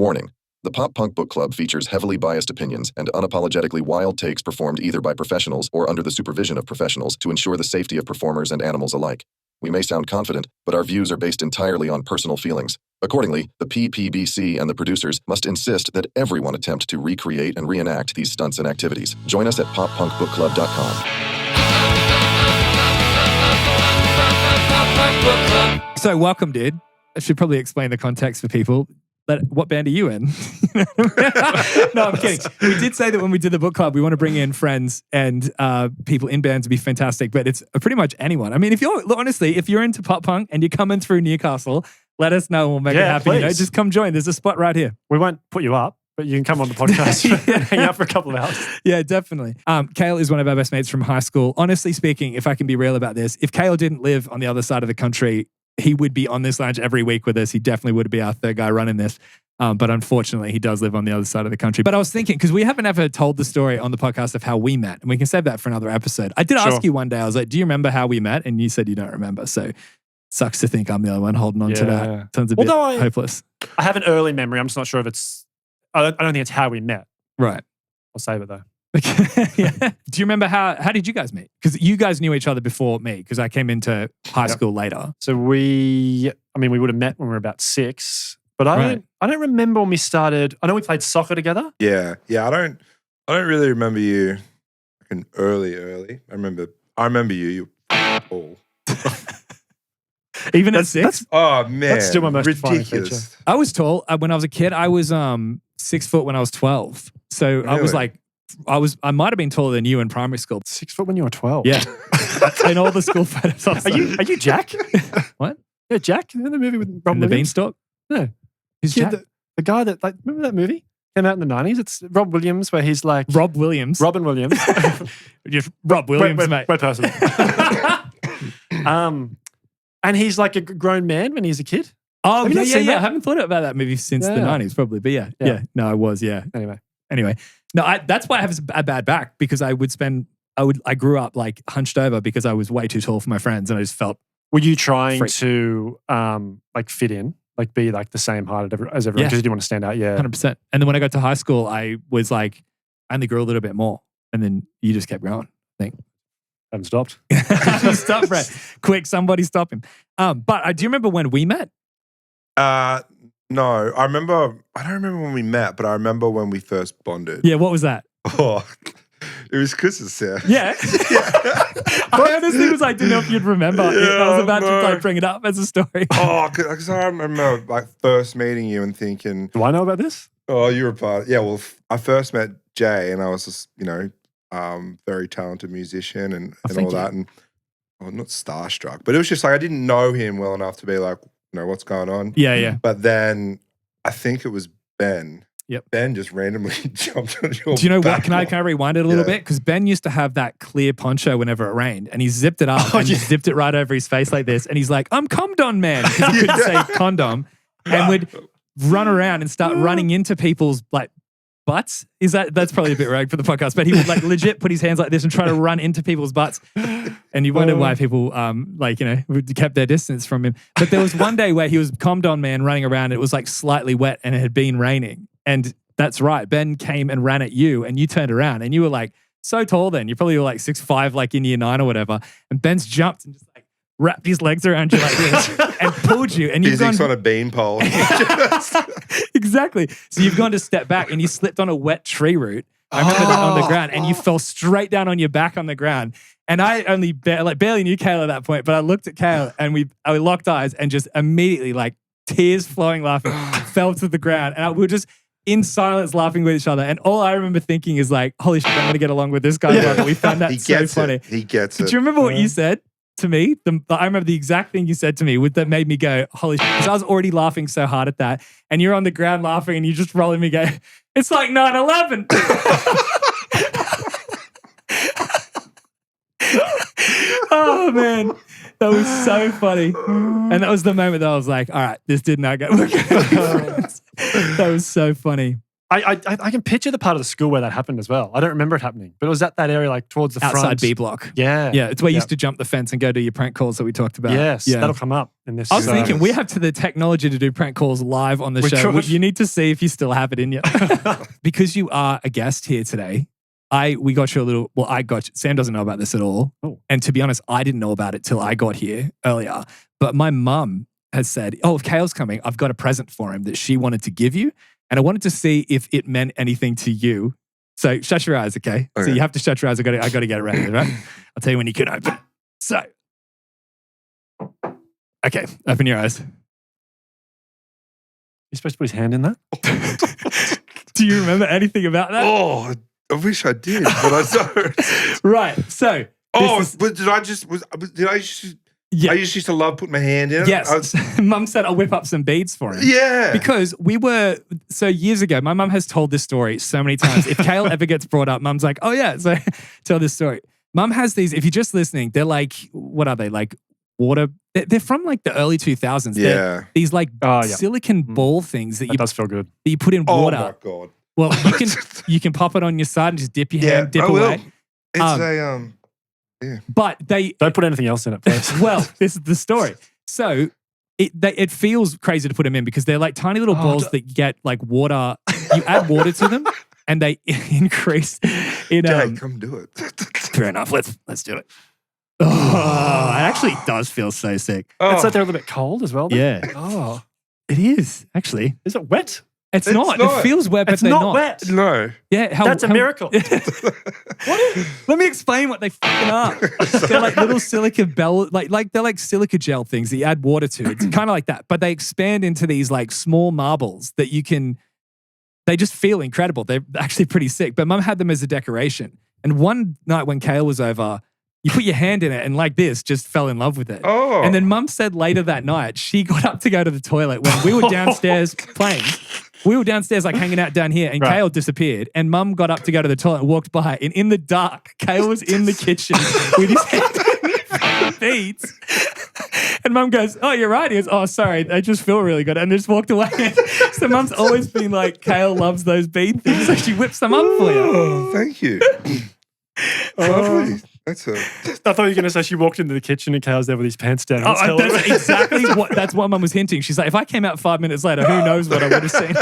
Warning. The Pop Punk Book Club features heavily biased opinions and unapologetically wild takes performed either by professionals or under the supervision of professionals to ensure the safety of performers and animals alike. We may sound confident, but our views are based entirely on personal feelings. Accordingly, the PPBC and the producers must insist that everyone attempt to recreate and reenact these stunts and activities. Join us at poppunkbookclub.com. So welcome, dude. I should probably explain the context for people. What band are you in? No, I'm kidding. We did say that when we did the book club, we want to bring in friends and people in bands would be fantastic, but it's pretty much anyone. I mean, if you're into pop punk and you're coming through Newcastle, let us know and we'll make it happen. Just come join. There's a spot right here. We won't put you up, but you can come on the podcast and hang out for a couple of hours. Yeah, definitely. Kale is one of our best mates from high school. Honestly speaking, if I can be real about this, if Kale didn't live on the other side of the country, he would be on this lounge every week with us. He definitely would be our third guy running this. But unfortunately, he does live on the other side of the country. But I was thinking, because we haven't ever told the story on the podcast of how we met, and we can save that for another episode. I did ask you one day, I was like, do you remember how we met? And you said you don't remember. So sucks to think I'm the only one holding on to that. Sounds a bit hopeless. I have an early memory. I'm just not sure if it's... I don't think it's how we met. Right. I'll save it though. Yeah. Do you remember how did you guys meet? Because you guys knew each other before me, because I came into high school later. So we would have met when we were about 6, but I don't remember when we started. I know we played soccer together. Yeah. I don't really remember you like early. I remember you tall. Even at 6? Oh man, that's still my most defining feature. ridiculous. I was tall when I was a kid. I was 6 foot when I was 12. So really? I was like, I might have been taller than you in primary school. 6 foot when you were 12. Yeah. In all the school photos. Are you Jack? What? Yeah, Jack. In the movie with Rob the Williams? Beanstalk? No. Who's Jack? The guy that, like, remember that movie? Came out in the 90s. It's Rob Williams, where he's like... Rob Williams? Robin Williams. Rob Williams, mate. Great person. And he's like a grown man when he's a kid. Oh, yeah. I haven't thought about that movie since the 90s, probably. But yeah. No, I was, yeah. Anyway. No, that's why I have a bad back, because I grew up like hunched over because I was way too tall for my friends, and I just felt... Were you trying to like fit in? Like be like the same height as everyone because you didn't want to stand out? Yeah. 100%. And then when I got to high school, I was like, I only grew a little bit more. And then you just kept growing, I think. Haven't stopped. Stop, Brett. Quick, somebody stop him. But do you remember when we met? No, I don't remember when we met, but I remember when we first bonded. Yeah, what was that? Oh, it was Chris's house. Yeah. I honestly didn't know if you'd remember. I was about to bring it up as a story. Oh, because I remember like first meeting you and thinking... Do I know about this? Oh, you were a part... Yeah, well, I first met Jay and I was just, very talented musician and all that. And not starstruck, but it was just like I didn't know him well enough to be like, what's going on? Yeah. But then I think it was Ben. Yep. Ben just randomly jumped on your Do you know back. what? Can I rewind it a little bit? Because Ben used to have that clear poncho whenever it rained, and he zipped it up and zipped it right over his face like this. And he's like, I'm condom man, because he couldn't say condom, and would run around and start running into people's like butts. That's probably a bit rogue for the podcast, but he would like legit put his hands like this and try to run into people's butts. And you wonder why people kept their distance from him. But there was one day where he was condom man running around. It was like slightly wet and it had been raining. And that's right. Ben came and ran at you and you turned around and you were like so tall then. You probably were like 6'5", like in year 9 or whatever. And Ben's jumped and just like wrapped his legs around you like this and pulled you. And you've gone on a bean pole. Exactly. So you've gone to step back and you slipped on a wet tree root. I remember that on the ground, and you fell straight down on your back on the ground. And I only barely knew Kale at that point, but I looked at Kale and we locked eyes and just immediately, like tears flowing, laughing, fell to the ground. And we were just in silence laughing with each other. And all I remember thinking is like, holy shit, I'm going to get along with this guy. Yeah. We found that so funny. He gets it. Do you remember what you said to me? I remember the exact thing you said to me that made me go, holy shit. Because I was already laughing so hard at that. And you're on the ground laughing and you just rolling me go, it's like 9/11. Oh, man. That was so funny. And that was the moment that I was like, all right, this did not go. That was so funny. I can picture the part of the school where that happened as well. I don't remember it happening, but it was at that area, like towards the Outside front. B block. Yeah. Yeah, it's where you used to jump the fence and go do your prank calls that we talked about. Yes, yeah. that'll come up in this. I was thinking, we have the technology to do prank calls live on the show. could. You need to see if you still have it in you. Because you are a guest here today, we got you a little, well, I got you. Sam doesn't know about this at all. Oh. And to be honest, I didn't know about it till I got here earlier. But my mum has said, if Kale's coming, I've got a present for him that she wanted to give you. And I wanted to see if it meant anything to you. So shut your eyes, okay? So you have to shut your eyes. I got to get it ready, right? I'll tell you when you can open it. So, okay, open your eyes. You're supposed to put his hand in that? Do you remember anything about that? Oh, I wish I did, but I don't. Right. So. But did I just? Yeah. I used to love putting my hand in it. Yes. Mum said I'll whip up some beads for him. Yeah. Because so years ago, my mum has told this story so many times. If Kale ever gets brought up, Mum's like, oh yeah, so tell this story. Mum has these, if you're just listening, they're like, what are they? Like water, they're from like the early 2000s. Yeah. They're these like silicon ball things that does feel good. That you put in water. Oh my God. Well, you can pop it on your side and just dip your hand, dip I away. will. It's yeah. But they don't put anything else in it, please. Well, this is the story. So it feels crazy to put them in because they're like tiny little balls that get like water. You add water to them, and they increase in. Jay, come do it. Fair enough. Let's do it. Oh, it actually does feel so sick. It's like they're a little bit cold as well. Yeah. Oh, it is actually. Is it wet? It's not. It feels wet, but it's they're not wet. No. Yeah, that's a miracle. Let me explain what they fucking are. They're like little silica they're like silica gel things that you add water to. It's kind of like that, but they expand into these like small marbles that they just feel incredible. They're actually pretty sick. But Mum had them as a decoration. And one night when Kale was over, you put your hand in it and like this, just fell in love with it. Oh. And then Mum said later that night, she got up to go to the toilet when we were downstairs playing. We were downstairs like hanging out down here and Kale disappeared and Mum got up to go to the toilet and walked by and in the dark, Kale was in the kitchen with his hand in the beads. And Mum goes, oh, you're right. He goes, oh, sorry. They just feel really good. And just walked away. So Mum's always been like, Kale loves those bead things. So she whips them up for you. Oh, thank you. Lovely. I thought you were going to say she walked into the kitchen and Kale's there with his pants down. That's exactly that's what Mum was hinting. She's like, if I came out 5 minutes later, who knows what I would have seen.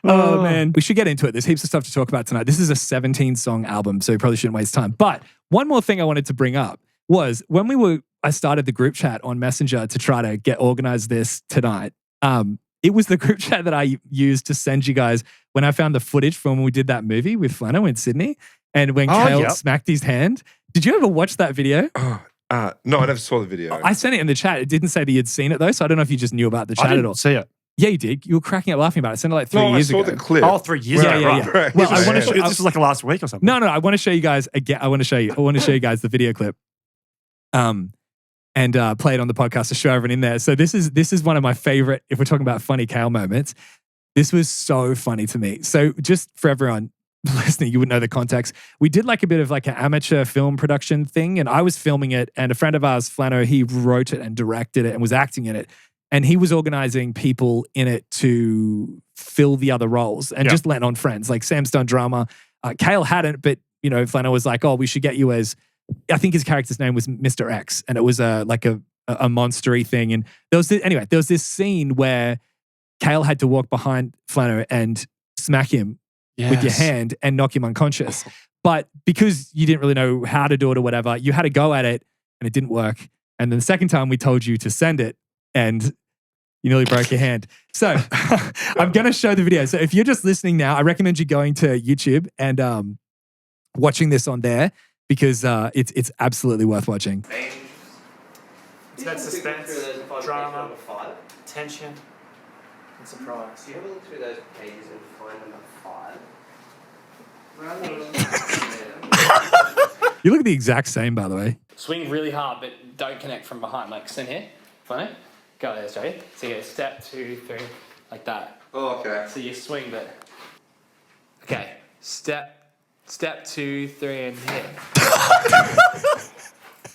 Oh, man. We should get into it. There's heaps of stuff to talk about tonight. This is a 17-song album, so we probably shouldn't waste time. But one more thing I wanted to bring up was when I started the group chat on Messenger to try to get organized this tonight. It was the group chat that I used to send you guys when I found the footage from when we did that movie with Flano in Sydney. And when Kale smacked his hand. Did you ever watch that video? No, I never saw the video. I sent it in the chat. It didn't say that you'd seen it though, so I don't know if you just knew about the chat at all. See it. Yeah, you did. You were cracking up laughing about it. I sent it like 3 years ago. I saw the clip. Oh, 3 years ago. Yeah. Right. Well, I want to show this was like last week or something. No, I want to show you guys again. I want to show you guys the video clip. And play it on the podcast to show everyone in there. So this is one of my favorite, if we're talking about funny Kale moments. This was so funny to me. So just for everyone listening, you wouldn't know the context. We did like a bit of like an amateur film production thing, and I was filming it, and a friend of ours, Flano, he wrote it and directed it and was acting in it. And he was organizing people in it to fill the other roles and just letting on friends. Like Sam's done drama. Kale hadn't, but Flano was like, oh, we should get you as, I think his character's name was Mr. X, and it was like a monstery thing. And there was this scene where Kale had to walk behind Flano and smack him with your hand and knock him unconscious. But because you didn't really know how to do it or whatever, you had to go at it and it didn't work. And then the second time we told you to send it and you nearly broke your hand. So I'm going to show the video. So if you're just listening now, I recommend you going to YouTube and watching this on there because it's absolutely worth watching. It's that suspense, drama, tension, and surprise. Do you have a look through those pages and find number 5? You look the exact same, by the way. Swing really hard, but don't connect from behind. Like, stand here, funny. Go there, straight. So you go step 2, 3, like that. Oh, okay. So you swing, but okay. Step 2, 3, and hit.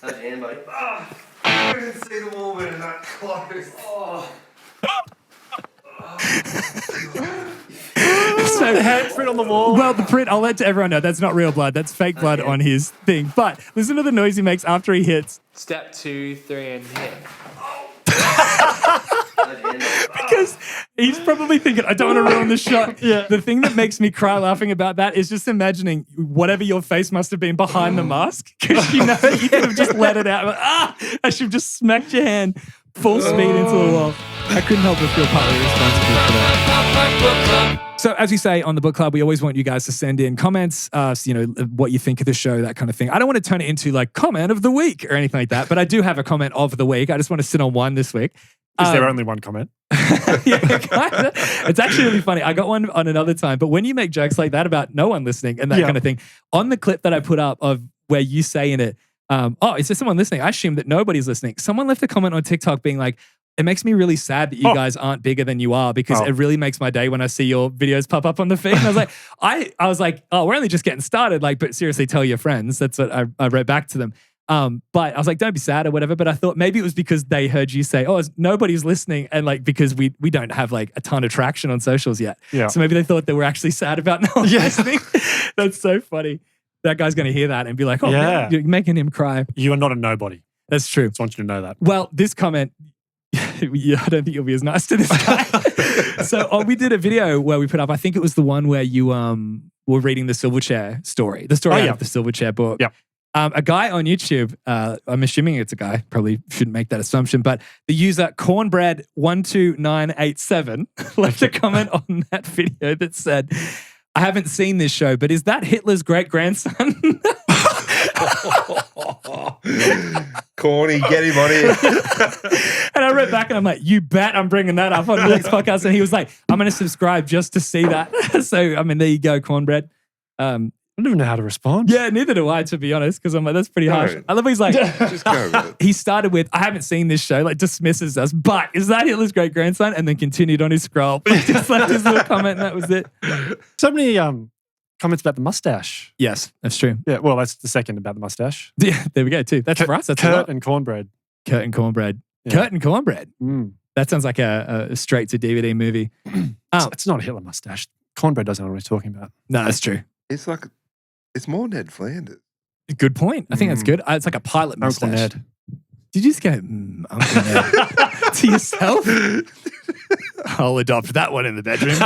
That's hand, buddy. I didn't see the wall being that close. Oh. So, handprint on the wall. well, the print, I'll let everyone know that's not real blood. That's fake blood on his thing. But listen to the noise he makes after he hits. Step 2, 3, and hit. Because he's probably thinking, I don't want to ruin the shot. Yeah. The thing that makes me cry laughing about that is just imagining whatever your face must have been behind the mask. Because you know you could have just let it out. Like, I should have just smacked your hand full speed into the wall. I couldn't help but feel partly responsible for that. So as we say on the book club, we always want you guys to send in comments, what you think of the show, that kind of thing. I don't want to turn it into like comment of the week or anything like that, but I do have a comment of the week. I just want to sit on one this week. Is there only one comment? Yeah, kind of. It's actually really funny. I got one on another time, but when you make jokes like that about no one listening and that kind of thing, on the clip that I put up of where you say in it, is there someone listening? I assume that nobody's listening. Someone left a comment on TikTok being like, it makes me really sad that you guys aren't bigger than you are because it really makes my day when I see your videos pop up on the feed. And I was like, I was like, oh, we're only just getting started. Like, but seriously, tell your friends. That's what I wrote back to them. But I was like, don't be sad or whatever. But I thought maybe it was because they heard you say, oh, nobody's listening. And like, because we don't have like a ton of traction on socials yet. Yeah. So maybe they thought they were actually sad about no one listening. That's so funny. That guy's going to hear that and be like, oh, man, you're making him cry. You are not a nobody. That's true. Just want you to know that. Well, this comment, I don't think you'll be as nice to this guy. So we did a video where we put up, I think it was the one where you were reading the Silverchair story, the story out of the Silverchair book. Yeah. A guy on YouTube, I'm assuming it's a guy, probably shouldn't make that assumption, but the user cornbread12987 left a comment on that video that said, I haven't seen this show, but is that Hitler's great-grandson? Corny, get him on here. And I wrote back and I'm like, you bet I'm bringing that up on the next podcast. And he was like, I'm going to subscribe just to see that. So, I mean, there you go, Cornbread. I don't even know how to respond. Yeah, neither do I, to be honest, because I'm like, that's pretty harsh. I love he's like, Just go with it. he started with, I haven't seen this show, like dismisses us, but is that Hitler's great-grandson? And then continued on his scroll. He just left his little comment and that was it. So many comments about the mustache. Yes, that's true. Yeah, well, that's the second about the mustache. Yeah, there we go too. That's for us. That's a Kurt lot. and cornbread. Kurt and Cornbread. Yeah. Kurt and Cornbread. Mm. That sounds like a straight to DVD movie. It's not a Hitler mustache. Cornbread doesn't know what he's talking about. No, that's true. It's more Ned Flanders. Good point. I think that's good. It's like a pilot Uncle mustache. Ned. Did you just go, Uncle Ned to yourself? I'll adopt that one in the bedroom.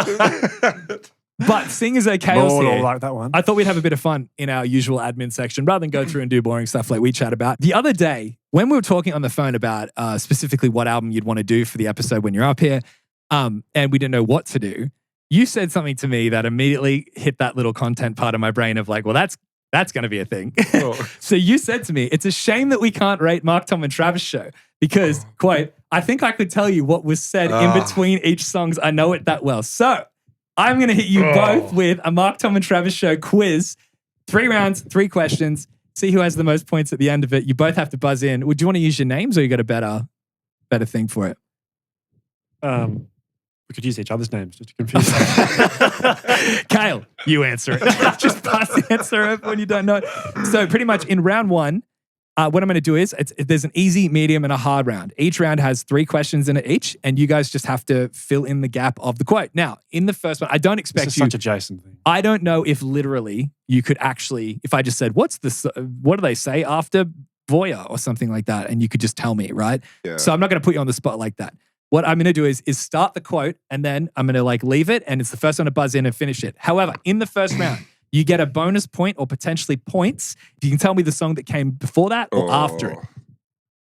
But seeing as Kale's Lord, here, I like that one. I thought we'd have a bit of fun in our usual admin section rather than go through and do boring stuff like we chat about. The other day, when we were talking on the phone about specifically what album you'd want to do for the episode when you're up here, and we didn't know what to do, you said something to me that immediately hit that little content part of my brain of like, well, that's going to be a thing. So you said to me, it's a shame that we can't rate Mark, Tom, and Travis show because, quote, I think I could tell you what was said in between each songs. I know it that well. So I'm going to hit you both with a Mark, Tom, and Travis show quiz. 3 rounds, 3 questions. See who has the most points at the end of it. You both have to buzz in. Would you want to use your names or you got a better thing for it? We could use each other's names just to confuse them. Kale, you answer it. Just pass the answer when you don't know. So pretty much in round 1, what I'm going to do is there's an easy, medium, and a hard round. Each round has 3 questions in it each, and you guys just have to fill in the gap of the quote. Now, in the first one, I don't expect this is you. such a Jason thing. I don't know if literally you could actually, if I just said, what do they say after Voya or something like that, and you could just tell me, right? Yeah. So I'm not going to put you on the spot like that. What I'm going to do is start the quote, and then I'm going to like leave it, and it's the first one to buzz in and finish it. However, in the first round, you get a bonus point or potentially points if you can tell me the song that came before that or after it.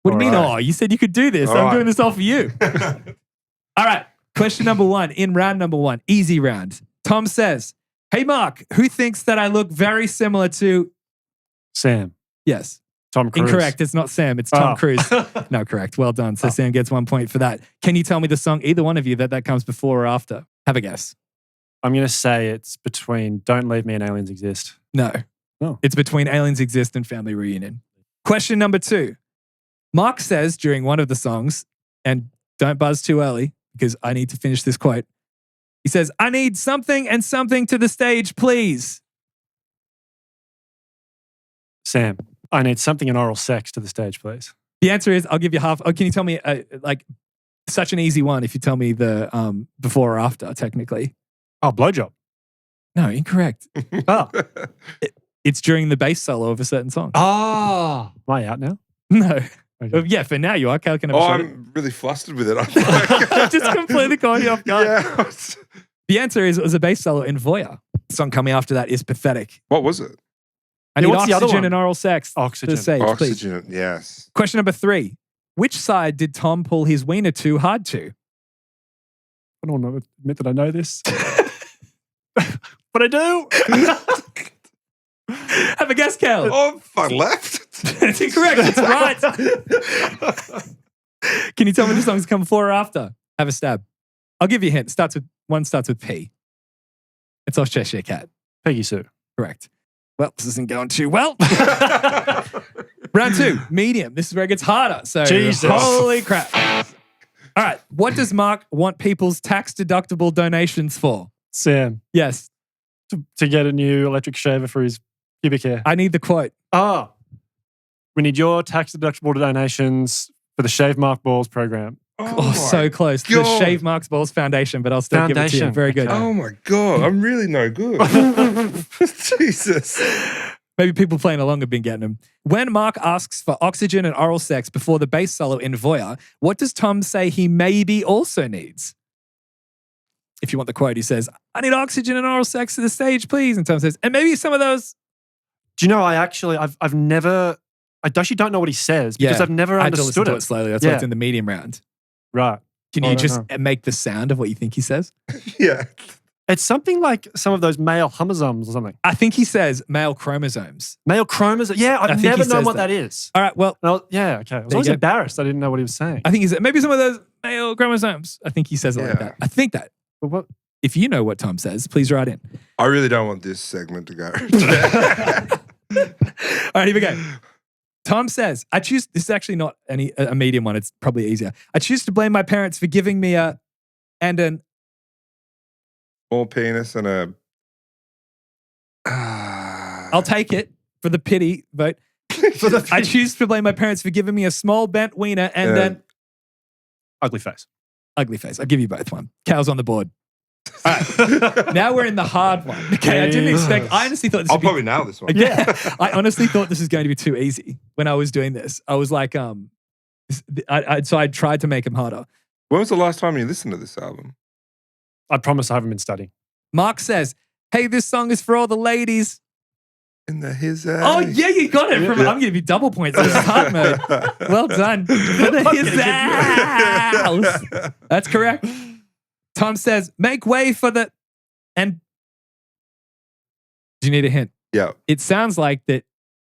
What do you mean, right. you said you could do this. All I'm right. doing this all for you. All right. Question number 1 in round number 1. Easy round. Tom says, hey, Mark, who thinks that I look very similar to... Sam. Yes. Tom Cruise. Incorrect. It's not Sam. It's Tom Cruise. No, correct. Well done. So Sam gets 1 point for that. Can you tell me the song, either one of you, that comes before or after? Have a guess. I'm going to say it's between Don't Leave Me and Aliens Exist. No. Oh. It's between Aliens Exist and Family Reunion. Question number 2. Mark says during one of the songs, and don't buzz too early because I need to finish this quote. He says, I need something and something to the stage, please. Sam, I need something and oral sex to the stage, please. The answer is, I'll give you half. Oh, can you tell me, Such an easy one if you tell me the before or after, technically. Oh, blowjob. No, incorrect. Oh. It's during the bass solo of a certain song. Ah. Am I out now? No. Okay. Well, yeah, for now you are. Kale can have a shot at it. I'm really flustered with it. Just completely caught you off guard. Yeah. The answer is it was a bass solo in Voyeur. The song coming after that is pathetic. What was it? I need what's the other oxygen one? and oral sex. Oxygen. To the stage, please. Oxygen. Yes. Question number 3. Which side did Tom pull his wiener too hard to? I don't want to admit that I know this. But I do. Have a guess, Kale. Oh, I left. That's incorrect. It's right. Can you tell me the song's come before or after? Have a stab. I'll give you a hint. One starts with P. It's off Cheshire Cat. Peggy Sue. Correct. Well, this isn't going too well. Round 2, medium. This is where it gets harder. So, Jesus. Holy crap. All right. What does Mark want people's tax-deductible donations for? Sam. Yes. To get a new electric shaver for his pubic hair. I need the quote. Ah. We need your tax-deductible donations for the Shave Mark Balls program. Oh, so close. The God. Shave Marks Balls Foundation, but I'll still give it to you. Foundation. Very good. Okay. Oh my God. I'm really no good. Jesus. Maybe people playing along have been getting them. When Mark asks for oxygen and oral sex before the bass solo in Voyeur, what does Tom say he maybe also needs? If you want the quote, he says, I need oxygen and oral sex to the stage, please. And Tom says, and maybe some of those. Do you know, I've never, I actually don't know what he says because I've never I had to listen understood to it. it slowly. That's why it's in the medium round. Right. Can I you don't just know. make the sound of what you think he says? Yeah. It's something like some of those male chromosomes or something. I think he says male chromosomes. Male chromosomes. Yeah, I I've think he never known says what that. that is. All right, well, Yeah, okay. I was There you always go. embarrassed. I didn't know what he was saying. I think he said maybe some of those male chromosomes. I think he says it like Yeah. that. I think that. But what? If you know what Tom says, please write in. I really don't want this segment to go. All right, here we go. Tom says, I choose, this is actually not a medium one. It's probably easier. I choose to blame my parents for giving me a, and an, More penis and a. I'll take it for the pity vote. I choose to blame my parents for giving me a small bent wiener and Yeah. an Ugly face. ugly face. I'll give you both one. Cal's on the board. All right. Now we're in the hard one. Okay, I didn't expect, I honestly thought this I'll would be probably nail this one. Yeah, I honestly thought this was going to be too easy when I was doing this. I was like, so I tried to make him harder. When was the last time you listened to this album? I promise I haven't been studying. Mark says, hey, this song is for all the ladies. In the his. Oh, yeah, you got it. I'm going to give you double points. This is hard mode. Well done. For the his house. That's correct. Tom says, make way for the, and do you need a hint? Yeah. It sounds like that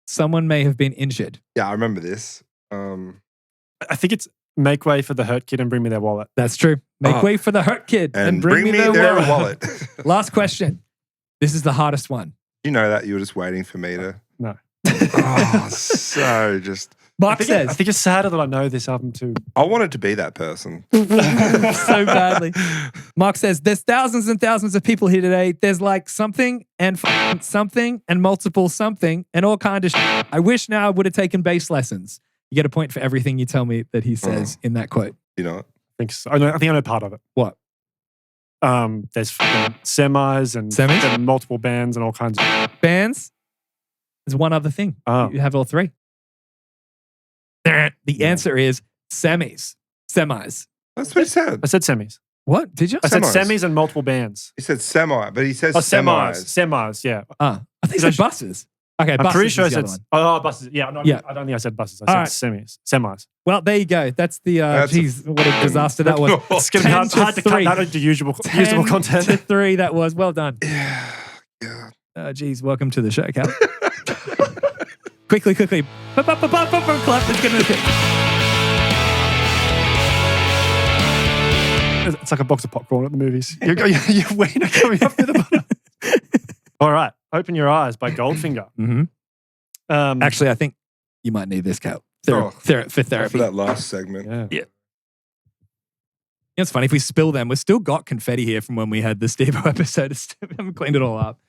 someone may have been injured. Yeah, I remember this. I think it's make way for the hurt kid and bring me their wallet. That's true. Make way for the hurt kid And bring me their their wallet. wallet. Last question. This is the hardest one. You know that you were just waiting for me to. No. Oh, so just. Mark I says, think it's sadder that I know this album too. I wanted to be that person. so badly. Mark says, there's thousands and thousands of people here today. There's like something and something and multiple something and all kind of shit. I wish now I would have taken bass lessons. You get a point for everything you tell me that he says in that quote. You know? I think so. I think I know part of it. What? There's semis and Semis? and multiple bands and all kinds of. Bands? There's one other thing. Oh. You have all three. The answer is semis. Semis. That's what he said. I said semis. What? Did you? I said Semis. semis and multiple bands. He said semi, but he says Oh, semis. Semis, yeah. I think you said buses. Okay, I'm buses pretty sure I is the said. other one. Oh, buses. Yeah, Yeah. I don't think I said buses. I All said right. semis. Well, there you go. That's the, That's a geez, what a disaster that was. It's going to be 10 hard to cut 3. that into usable 10 to content. 3, that was. Well done. Yeah. Geez, welcome to the show, Cal. Quickly. Clap, let's get into the pitch. It's like a box of popcorn at the movies. Your wiener coming up with the bottom. All right. Open Your Eyes by Goldfinger. Mm-hmm. Actually, I think you might need this, Cal. For therapy. For that last segment. Yeah. You know, it's funny, if we spill them, we've still got confetti here from when we had the Steve-O episode. We haven't cleaned it all up.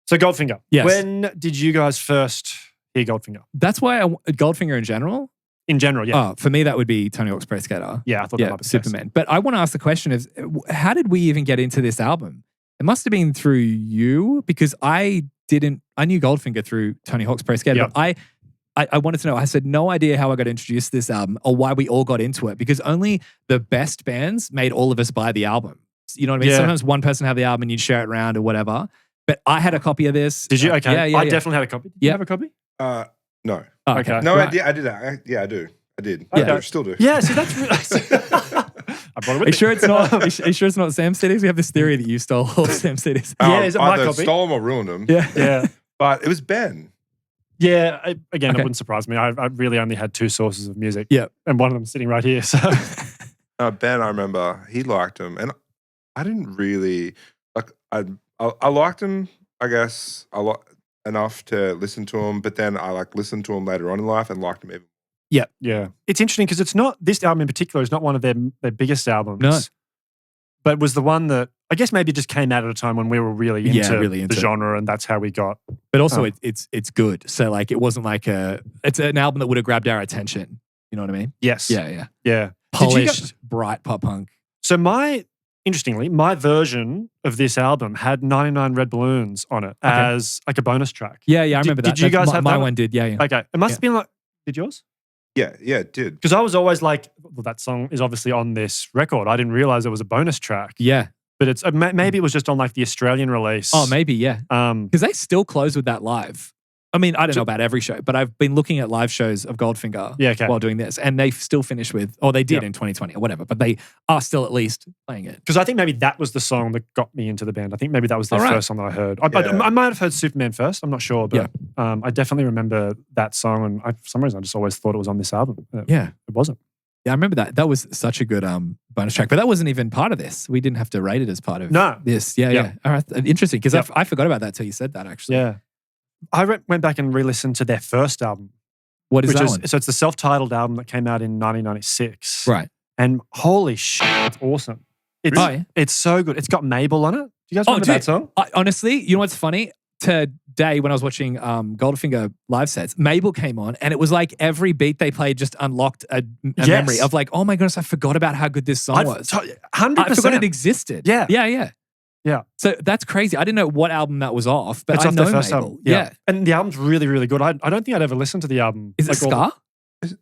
So Goldfinger. Yes. When did you guys first hear Goldfinger? That's why Goldfinger in general. in general, yeah. Oh, for me, that would be Tony Hawk's Pro Skater. Yeah, I thought that might be Superman. But I want to ask the question of how did we even get into this album? It must have been through you because I knew Goldfinger through Tony Hawk's Pro Skater, but I wanted to know, I had no idea how I got introduced to this album or why we all got into it because only the best bands made all of us buy the album. You know what I mean? Yeah. Sometimes one person had the album and you'd share it around or whatever. But I had a copy of this. Did you? Okay. Yeah. I definitely had a copy. Did you have a copy? No. Oh, Okay. No, Right. I did. I did. I did. Okay. I still do. Yeah, see, that's really... I brought it with Are you sure it's not? Are you sure it's not Sam's CDs? We have this theory that you stole all of Sam's CDs. Yeah, is it my either copy? stole them or ruined them. Yeah. But it was Ben. Yeah, again, it Okay. wouldn't surprise me. I really only had two sources of music. Yeah. And one of them sitting right here. So Ben, I remember he liked him, and I didn't really like. I liked him, I guess, a lot enough to listen to him, but then I listened to him later on in life and liked him even. yeah. It's interesting because it's not, this album in particular is not one of their biggest albums. No. But was the one that I guess maybe just came out at a time when we were really into, really into the it. genre, and that's how we got. But also, it's good. So like, it wasn't like it's an album that would have grabbed our attention. You know what I mean? Yes. Yeah. Yeah. Polished, bright pop punk. So interestingly, my version of this album had 99 Red Balloons on it as like a bonus track. Yeah. I remember that. Did you guys have my that one? Did yeah. Okay. It must have been like, did yours? Yeah, it did. Because I was always like, well, that song is obviously on this record. I didn't realize it was a bonus track. Yeah. But it's maybe it was just on like the Australian release. Oh, maybe yeah. Um, Because they still close with that live. I mean, I don't know about every show, but I've been looking at live shows of Goldfinger while doing this, and they still finish with, or they did in 2020 or whatever, but they are still at least playing it. Because I think maybe that was the song that got me into the band. I think maybe that was the first song that I heard. I might have heard Superman first. I'm not sure, but I definitely remember that song, and for some reason I just always thought it was on this album. It wasn't. Yeah, I remember that. That was such a good bonus track, but that wasn't even part of this. We didn't have to rate it as part of this. Yeah. All right, interesting, because I forgot about that till you said that, actually. Yeah. I went back and re-listened to their first album. What is that one? So it's the self-titled album that came out in 1996. Right. And holy shit, it's awesome. It's so good. It's got Mabel on it. Do you guys remember that song? Honestly, you know what's funny? Today, when I was watching Goldfinger live sets, Mabel came on, and it was like every beat they played just unlocked a memory of like, oh my goodness, I forgot about how good this song was. 100%. I forgot it existed. Yeah. So that's crazy. I didn't know what album that was off, but It's I off know their first Mabel. album. Yeah. And the album's really, really good. I don't think I'd ever listened to the album. Is it ska?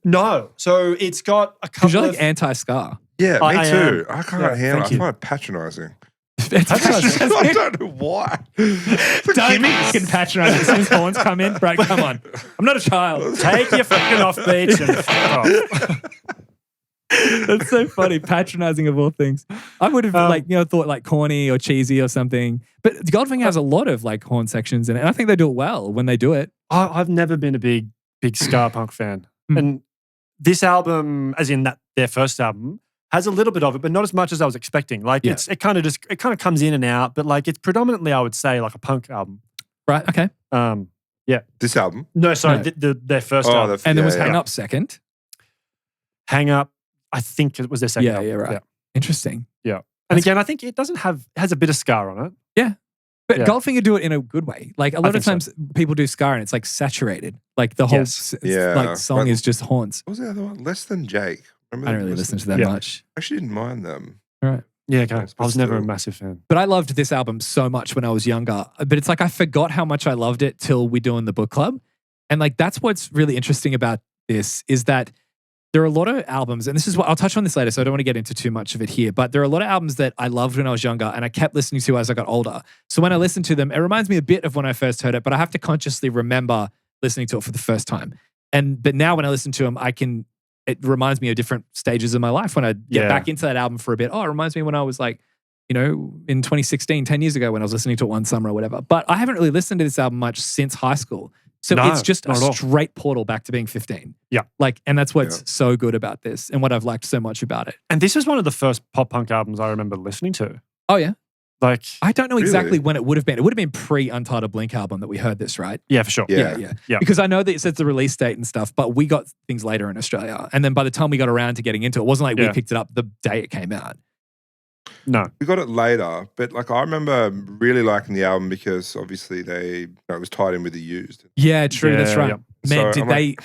No. So it's got a Because couple you're of... like anti-ska. Yeah, I me too. I can't handle it. I you. find it patronising. Patronizing. I don't know why. Don't fucking patronize as soon as horns come in. Bro, come on. I'm not a child. Take your fucking off beats and fuck off. That's so funny. Patronizing of all things. I would have thought like corny or cheesy or something. But Goldfinger has a lot of like horn sections in it. And I think they do it well when they do it. I've never been a big ska punk fan. And this album, as in their first album, has a little bit of it, but not as much as I was expecting. Like it kind of comes in and out, but like it's predominantly, I would say, like a punk album. Right. Okay. Yeah. This album? No, sorry, their first album. And then was Hang Up second. Hang Up, I think it was their second album. Yeah, right. Yeah. Interesting. Yeah. And again, I think it has a bit of ska on it. Yeah. But Goldfinger do it in a good way. Like a lot of times people do ska and it's like saturated. Like the whole song is just horns. What was the other one? Less Than Jake. I don't really listen to that much. I actually didn't mind them. All right. Yeah, okay. I was never a massive fan. But I loved this album so much when I was younger. But it's like I forgot how much I loved it till we do in the book club. And like that's what's really interesting about this is that there are a lot of albums, and this is what I'll touch on this later, so I don't want to get into too much of it here. But there are a lot of albums that I loved when I was younger, and I kept listening to as I got older. So when I listen to them, it reminds me a bit of when I first heard it, but I have to consciously remember listening to it for the first time. But now when I listen to them, it reminds me of different stages of my life. When I get back into that album for a bit, it reminds me when I was like, in 2016, 10 years ago when I was listening to it one summer or whatever. But I haven't really listened to this album much since high school. So it's just a straight portal back to being 15. Yeah. And that's what's so good about this and what I've liked so much about it. And this is one of the first pop punk albums I remember listening to. Oh, yeah? Like, I don't know exactly when it would have been. It would have been pre-Untitled Blink album that we heard this, right? Yeah, for sure. Yeah. Because I know that it says the release date and stuff, but we got things later in Australia. And then by the time we got around to getting into it, it wasn't like we picked it up the day it came out. No. We got it later, but like I remember really liking the album because obviously it was tied in with The Used. Yeah, true. That's right. Yeah. Man, So did they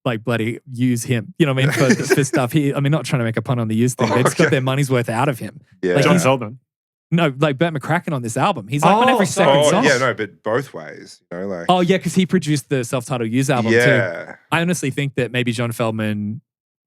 like bloody use him. You know what I mean? For stuff here. I mean, not trying to make a pun on the use thing. They just got their money's worth out of him. Yeah. Like John Feldmann. No, like Burt McCracken on this album. He's like on every second song. Yeah, no, but both ways. You know, like. Oh yeah, because he produced the self-titled Used album too. Yeah. I honestly think that maybe John Feldmann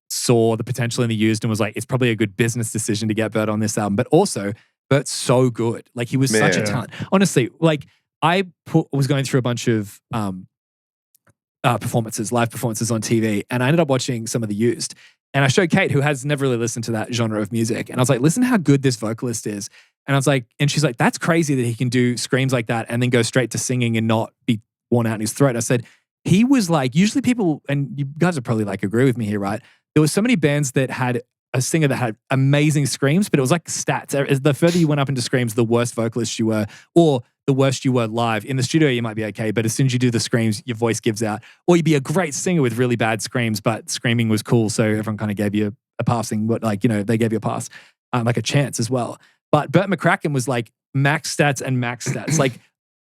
saw the potential in the Used and was like, it's probably a good business decision to get Burt on this album. But also, Burt's so good. Like he was such a talent. Honestly, like I was going through a bunch of live performances on TV, and I ended up watching some of the Used. And I showed Kate, who has never really listened to that genre of music, and I was like, listen to how good this vocalist is. And I was like, and she's like, that's crazy that he can do screams like that and then go straight to singing and not be worn out in his throat. I said, he was like, usually people, and you guys would probably like agree with me here, right? There was so many bands that had a singer that had amazing screams, but it was like stats. The further you went up into screams, the worse vocalist you were, or the worst you were live. In the studio, you might be okay, but as soon as you do the screams, your voice gives out. Or you'd be a great singer with really bad screams, but screaming was cool, so everyone kind of gave you a passing, but like, you know, they gave you a pass, like a chance as well. But Burt McCracken was like max stats and max stats, like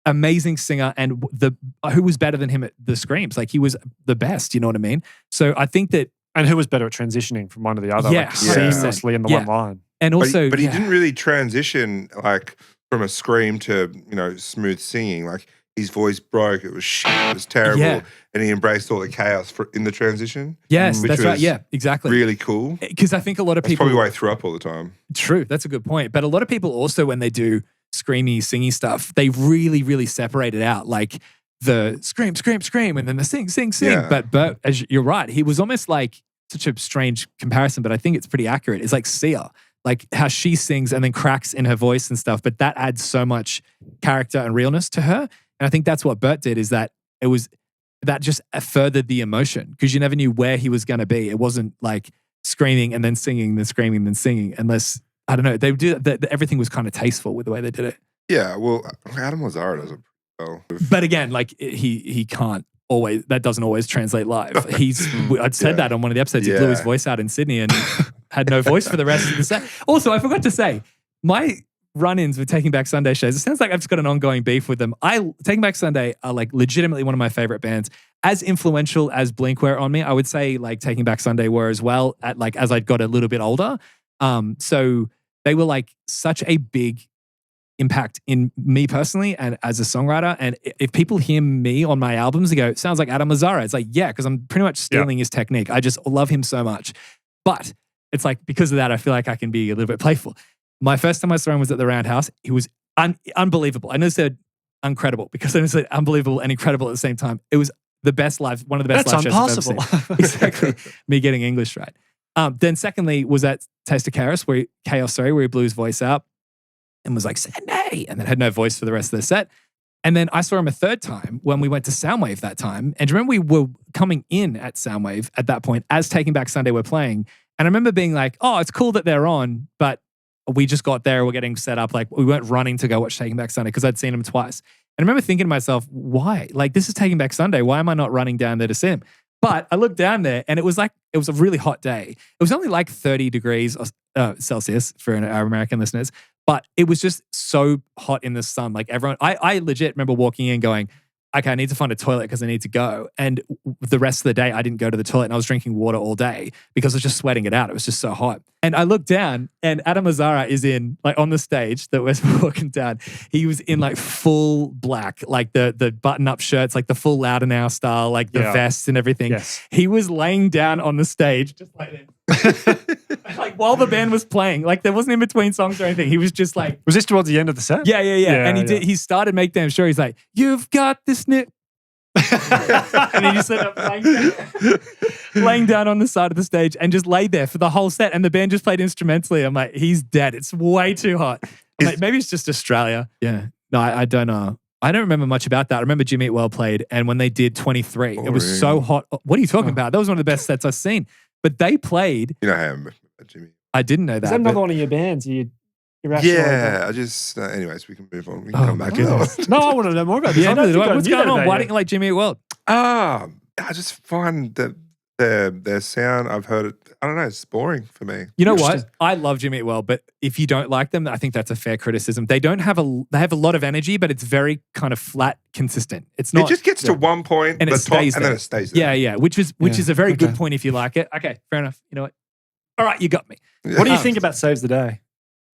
amazing singer, and who was better than him at the screams? Like he was the best, you know what I mean? So I think that. And who was better at transitioning from one to the other, like seamlessly in the one line. And also, but he didn't really transition like from a scream to, you know, smooth singing. Like his voice broke, it was shit, it was terrible, and he embraced all the chaos in the transition. Yes, that's right. Yeah, exactly. Really cool. Because I think a lot of people. That's probably why I threw up all the time. True, that's a good point. But a lot of people also, when they do screamy, singy stuff, they really, really separate it out. Like the scream, scream, scream, and then the sing, sing, sing. Yeah. But as you're right, he was almost like such a strange comparison, but I think it's pretty accurate. It's like Sia, like how she sings and then cracks in her voice and stuff, but that adds so much character and realness to her. And I think that's what Burt did, is that that just furthered the emotion, because you never knew where he was going to be. It wasn't like screaming and then singing, then screaming, then singing, unless, I don't know, they do that. Everything was kind of tasteful with the way they did it. Yeah, well, Adam Lazzara does it well. But again, like he can't always, that doesn't always translate live. I'd said that on one of the episodes. He blew his voice out in Sydney and had no voice for the rest of the set. Also, I forgot to say, my run-ins with Taking Back Sunday shows, it sounds like I've just got an ongoing beef with them. Taking Back Sunday are like legitimately one of my favorite bands. As influential as Blink were on me, I would say like Taking Back Sunday were as well, at like as I got a little bit older. So they were like such a big impact in me personally and as a songwriter. And if people hear me on my albums, they go, it sounds like Adam Lazzara. It's like, yeah, because I'm pretty much stealing his technique. I just love him so much. But it's like, because of that, I feel like I can be a little bit playful. My first time I saw him was at the Roundhouse. He was unbelievable. I know I said incredible because I said unbelievable and incredible at the same time. It was the best live, one of the best live shows I've ever seen. Exactly. Me getting English right. Then secondly was at Taste of Chaos, where he blew his voice out and was like, Sydney, and then had no voice for the rest of the set. And then I saw him a third time when we went to Soundwave that time. And do you remember we were coming in at Soundwave at that point as Taking Back Sunday were playing. And I remember being like, oh, it's cool that they're on, but we just got there, we're getting set up. Like we weren't running to go watch Taking Back Sunday because I'd seen him twice. And I remember thinking to myself, why? Like this is Taking Back Sunday. Why am I not running down there to see him? But I looked down there and it was a really hot day. It was only like 30 degrees Celsius for our American listeners. But it was just so hot in the sun. Like everyone, I legit remember walking in going, okay, I need to find a toilet because I need to go. And the rest of the day, I didn't go to the toilet and I was drinking water all day because I was just sweating it out. It was just so hot. And I looked down and Adam Lazzara is in, like on the stage that we're walking down, he was in like full black, like the button-up shirts, like the full Louder Now style, like the vests and everything. Yes. He was laying down on the stage just like this. Like while the band was playing, like there wasn't in between songs or anything. He was just like, was this towards the end of the set? Yeah. And he started Make Damn Sure. He's like, you've got this nip. And he just ended up laying down on the side of the stage and just laid there for the whole set. And the band just played instrumentally. I'm like, he's dead. It's way too hot. I'm like, maybe it's just Australia. Yeah. No, I don't know. I don't remember much about that. I remember Jimmy Eat Well played, and when they did 23, it was so hot. What are you talking about? That was one of the best sets I've seen. But they played. You know how I remember Jimmy. I didn't know that. Is that another one of your bands? Yeah, I just. Anyways, we can move on. We can come back to that. No, I want to know more about this. Yeah, what's going on? Why didn't you like Jimmy Eat Well? I just find that their sound, I've heard it. I don't know. It's boring for me. You know what? I love Jimmy Eat World, but if you don't like them, I think that's a fair criticism. They have a lot of energy, but it's very kind of flat, consistent. It's not. It just gets to one point, and the it top, stays and there. then it stays there. Yeah, which is a very good point if you like it. Okay, fair enough. You know what? All right, you got me. What do you think about Saves the Day?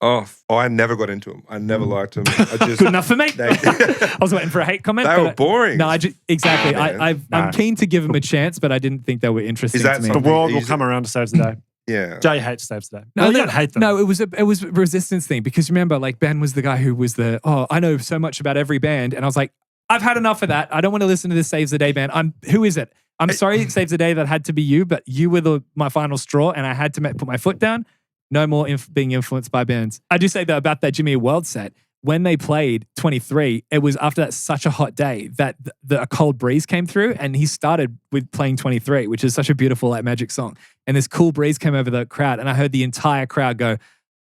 Oh, I never got into them. I never liked them. I just, Good enough for me. I was waiting for a hate comment. They were boring. No, exactly. Oh, I'm keen to give them a chance, but I didn't think they were interesting Is that to me. The something world will easy? come around to Saves the Day. Yeah. Jay hates Saves the Day. No, You don't hate them. No, it was a resistance thing because remember, like Ben was the guy who was I know so much about every band, and I was like, I've had enough of that. I don't want to listen to this Saves the Day band. Who is it? I'm sorry, it Saves the Day that had to be you, but you were my final straw, and I had to put my foot down. No more being influenced by bands. I do say though about that Jimmy Eat World set. When they played 23, it was after that such a hot day that a cold breeze came through, and he started with playing 23, which is such a beautiful like magic song. And this cool breeze came over the crowd, and I heard the entire crowd go,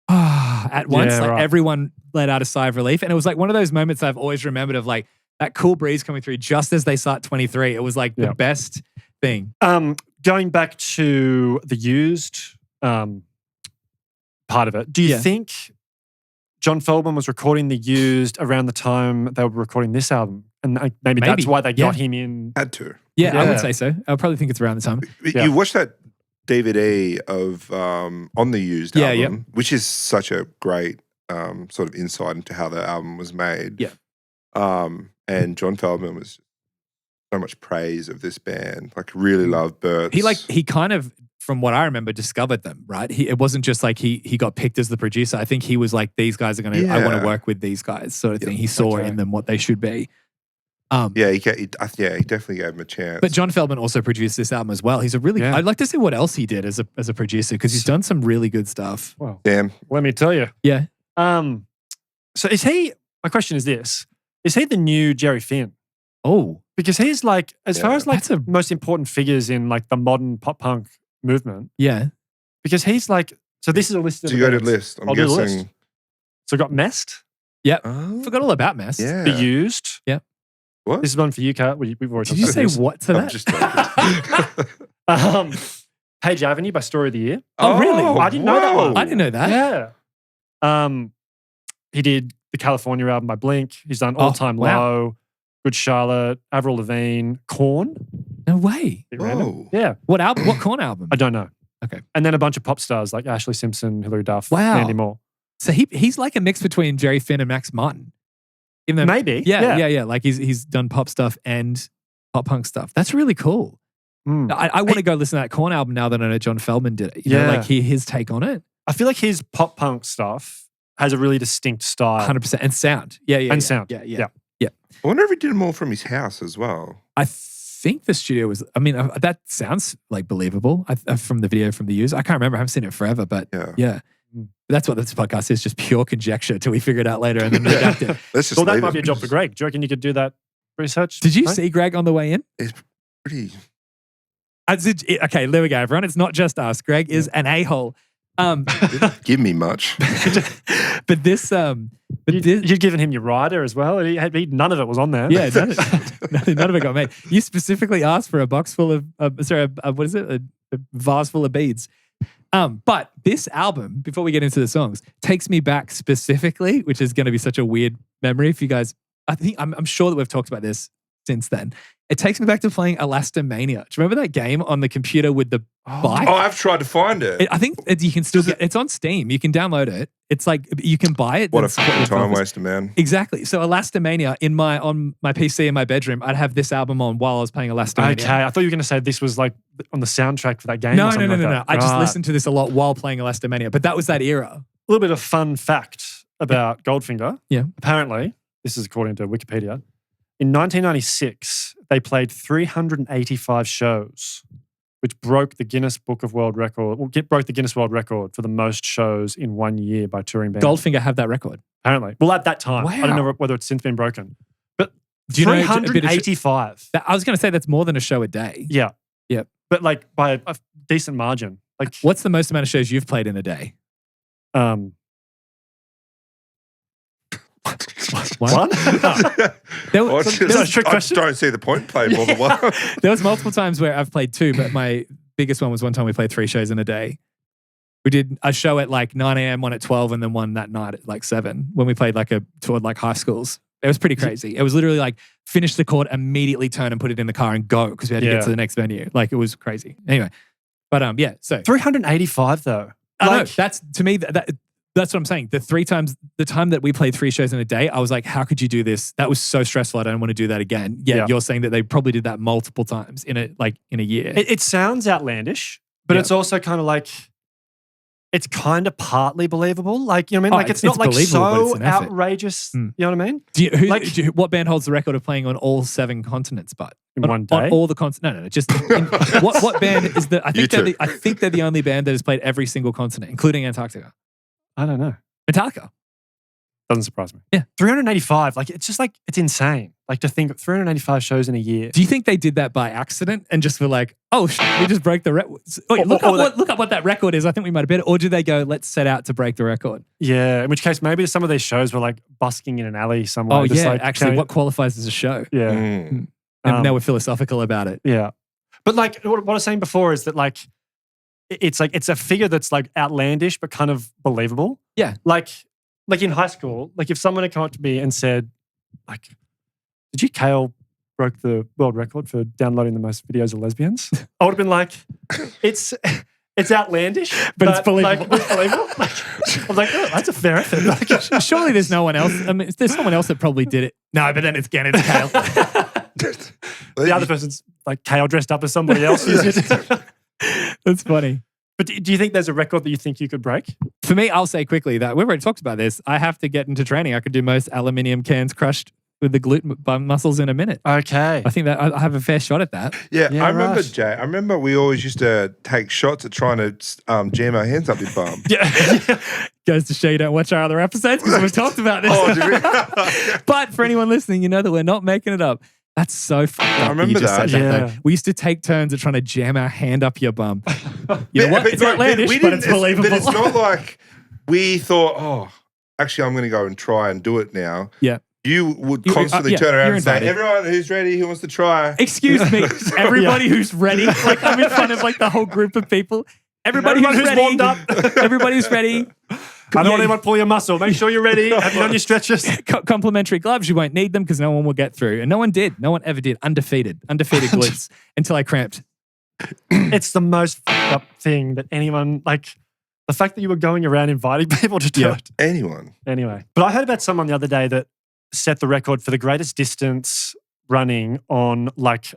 at once. Yeah, right. Everyone let out a sigh of relief. And it was like one of those moments I've always remembered of like that cool breeze coming through just as they start 23. It was like the best thing. Going back to the Used part of it, do you think John Feldmann was recording the Used around the time they were recording this album? And maybe that's why they got him in. Had to. Yeah, I would say so. I probably think it's around the time. You watch that DVD of on the Used album, which is such a great sort of insight into how the album was made. Yeah. And John Feldmann was so much praise of this band. Like really loved Bert. He kind of, from what I remember, discovered them, right? It wasn't just like he got picked as the producer. I think he was like, these guys are going to, I want to work with these guys sort of thing. He saw in them what they should be. He definitely gave him a chance. But John Feldmann also produced this album as well. He's a really, I'd like to see what else he did as a producer because he's done some really good stuff. Well, damn. Let me tell you. Yeah. So my question is this, is he the new Jerry Finn? Oh. Because he's like, as far as like the most important figures in like the modern pop punk movement. Yeah. Because he's like, so this is a list of So you got a list. I'm do the guessing. list. So got Messed. Yep. Oh, Forgot all about Mess. yeah. The Used. Yep. What? This is one for you, Kat. We've already Did you talked say about this. what to I'm that? just Page Avenue by Story of the Year. Oh, really? I didn't know that one. I didn't know that. Yeah. He did the California album by Blink. He's done All Time Low, Good Charlotte, Avril Lavigne, Korn. No way. Bit random. Whoa. Yeah. What album? What Korn album? I don't know. Okay. And then a bunch of pop stars like Ashley Simpson, Hilary Duff, Wow. Mandy Moore. So he's like a mix between Jerry Finn and Max Martin. Even though, Maybe. Yeah. Like he's done pop stuff and pop punk stuff. That's really cool. Mm. I want to go listen to that Korn album now that I know John Feldmann did it. You know, like hear his take on it. I feel like his pop punk stuff has a really distinct style. 100%. And sound. Yeah. Sound. Yeah. I wonder if he did them all from his house as well. I think the studio was, that sounds like believable from the video from the Used. I can't remember. I haven't seen it forever, but yeah. That's what this podcast is, just pure conjecture till we figure it out later and then redact it. Let's just Well, that leave might it. be a job for Greg. Do you reckon you could do that research? Did you see Greg on the way in? It's pretty. Okay, there we go, everyone. It's not just us. Greg is an a-hole. Give me much. But this, you'd given him your rider as well. And none of it was on there. Yeah, none of it got made. You specifically asked for a box full of, what is it? A vase full of beads. But this album, before we get into the songs, takes me back specifically, which is going to be such a weird memory if you guys. I'm sure that we've talked about this since then. It takes me back to playing Elast Mania. Do you remember that game on the computer with the bike? Oh, I've tried to find it. I think you can still get it's on Steam. You can download it. It's like you can buy it. What a fucking time waster, man. Exactly. So Elastomania on my PC in my bedroom, I'd have this album on while I was playing Elastomania. Okay, I thought you were going to say this was like on the soundtrack for that game. No. Like I just listened to this a lot while playing Elastomania, but that was that era. A little bit of fun fact about Goldfinger. Yeah. Apparently, this is according to Wikipedia, in 1996, they played 385 shows, which broke the Guinness Book of World Record. Broke the Guinness World Record for the most shows in 1 year by touring bands. Goldfinger have that record. Apparently. Well, at that time. Wow. I don't know whether it's since been broken. But Do you know 385. I was going to say that's more than a show a day. Yeah. Yep. But like by a decent margin. Like, what's the most amount of shows you've played in a day? One? There I just don't see the point playing more than one. There was multiple times where I've played two, but my biggest one was one time we played 3 shows in a day. We did a show at like 9 a.m., one at 12, and then one that night at like 7 when we played like a tour like high schools. It was pretty crazy. It was literally like finish the chord, immediately turn and put it in the car and go because we had to get to the next venue. Like it was crazy. Anyway, but yeah, so 385 though. I know, that's to me that's what I'm saying. The time that we played 3 shows in a day, I was like, how could you do this? That was so stressful. I don't want to do that again. Yeah, you're saying that they probably did that multiple times in a year. It sounds outlandish, but it's also kind of like, it's kind of partly believable. Like, you know what I mean? Like it's not like so outrageous. You know what I mean? What band holds the record of playing on all 7 continents, but in one day? On all the continents? No. Just what band is the? I think they're the only band that has played every single continent, including Antarctica. I don't know. Metallica. Doesn't surprise me. Yeah. 385. Like, it's just like, it's insane. Like, to think 385 shows in a year. Do you think they did that by accident and just were like, oh, we just broke the record? Look up what that record is. I think we might have beat it. Or did they go, let's set out to break the record? Yeah. In which case, maybe some of these shows were like busking in an alley somewhere. Oh, yeah. Like, actually, what qualifies as a show? Yeah. And now we're philosophical about it. Yeah. But like, what I was saying before is that like, it's a figure that's like outlandish, but kind of believable. Yeah. Like in high school, like if someone had come up to me and said, like, did you Kale broke the world record for downloading the most videos of lesbians? I would have been like, it's outlandish, but it's believable. Like, it's believable. I was like, oh, that's a fair effort. Like, surely there's no one else. I mean, there's someone else that probably did it. No, but then it's Kale. The other person's like Kale dressed up as somebody else. That's funny. But do you think there's a record that you think you could break? For me, I'll say quickly that we've already talked about this. I have to get into training. I could do most aluminium cans crushed with the glute muscles in a minute. Okay. I think that I have a fair shot at that. Yeah, I remember, Jay. I remember we always used to take shots at trying to jam our hands up your bum. Yeah. Goes to show you don't watch our other episodes because we've talked about this. Oh, did we? But for anyone listening, you know that we're not making it up. That's so funny. I remember that. We used to take turns at trying to jam our hand up your bum. You know what? It's outlandish, but it's believable. But it's not like we thought, oh, actually, I'm going to go and try and do it now. Yeah. You would constantly turn around and say, everyone who's ready, who wants to try? Excuse me, everybody who's ready. Like I'm in front of like the whole group of people. Everybody who's ready. Warmed up. Everybody's ready. I don't want anyone to pull your muscle. Make sure you're ready. Have you done your stretches? Complimentary gloves. You won't need them because no one will get through. And no one did. No one ever did. Undefeated glutes until I cramped. It's the most fucked up thing that anyone, like the fact that you were going around inviting people to do it. Anyone. Anyway. But I heard about someone the other day that set the record for the greatest distance running on like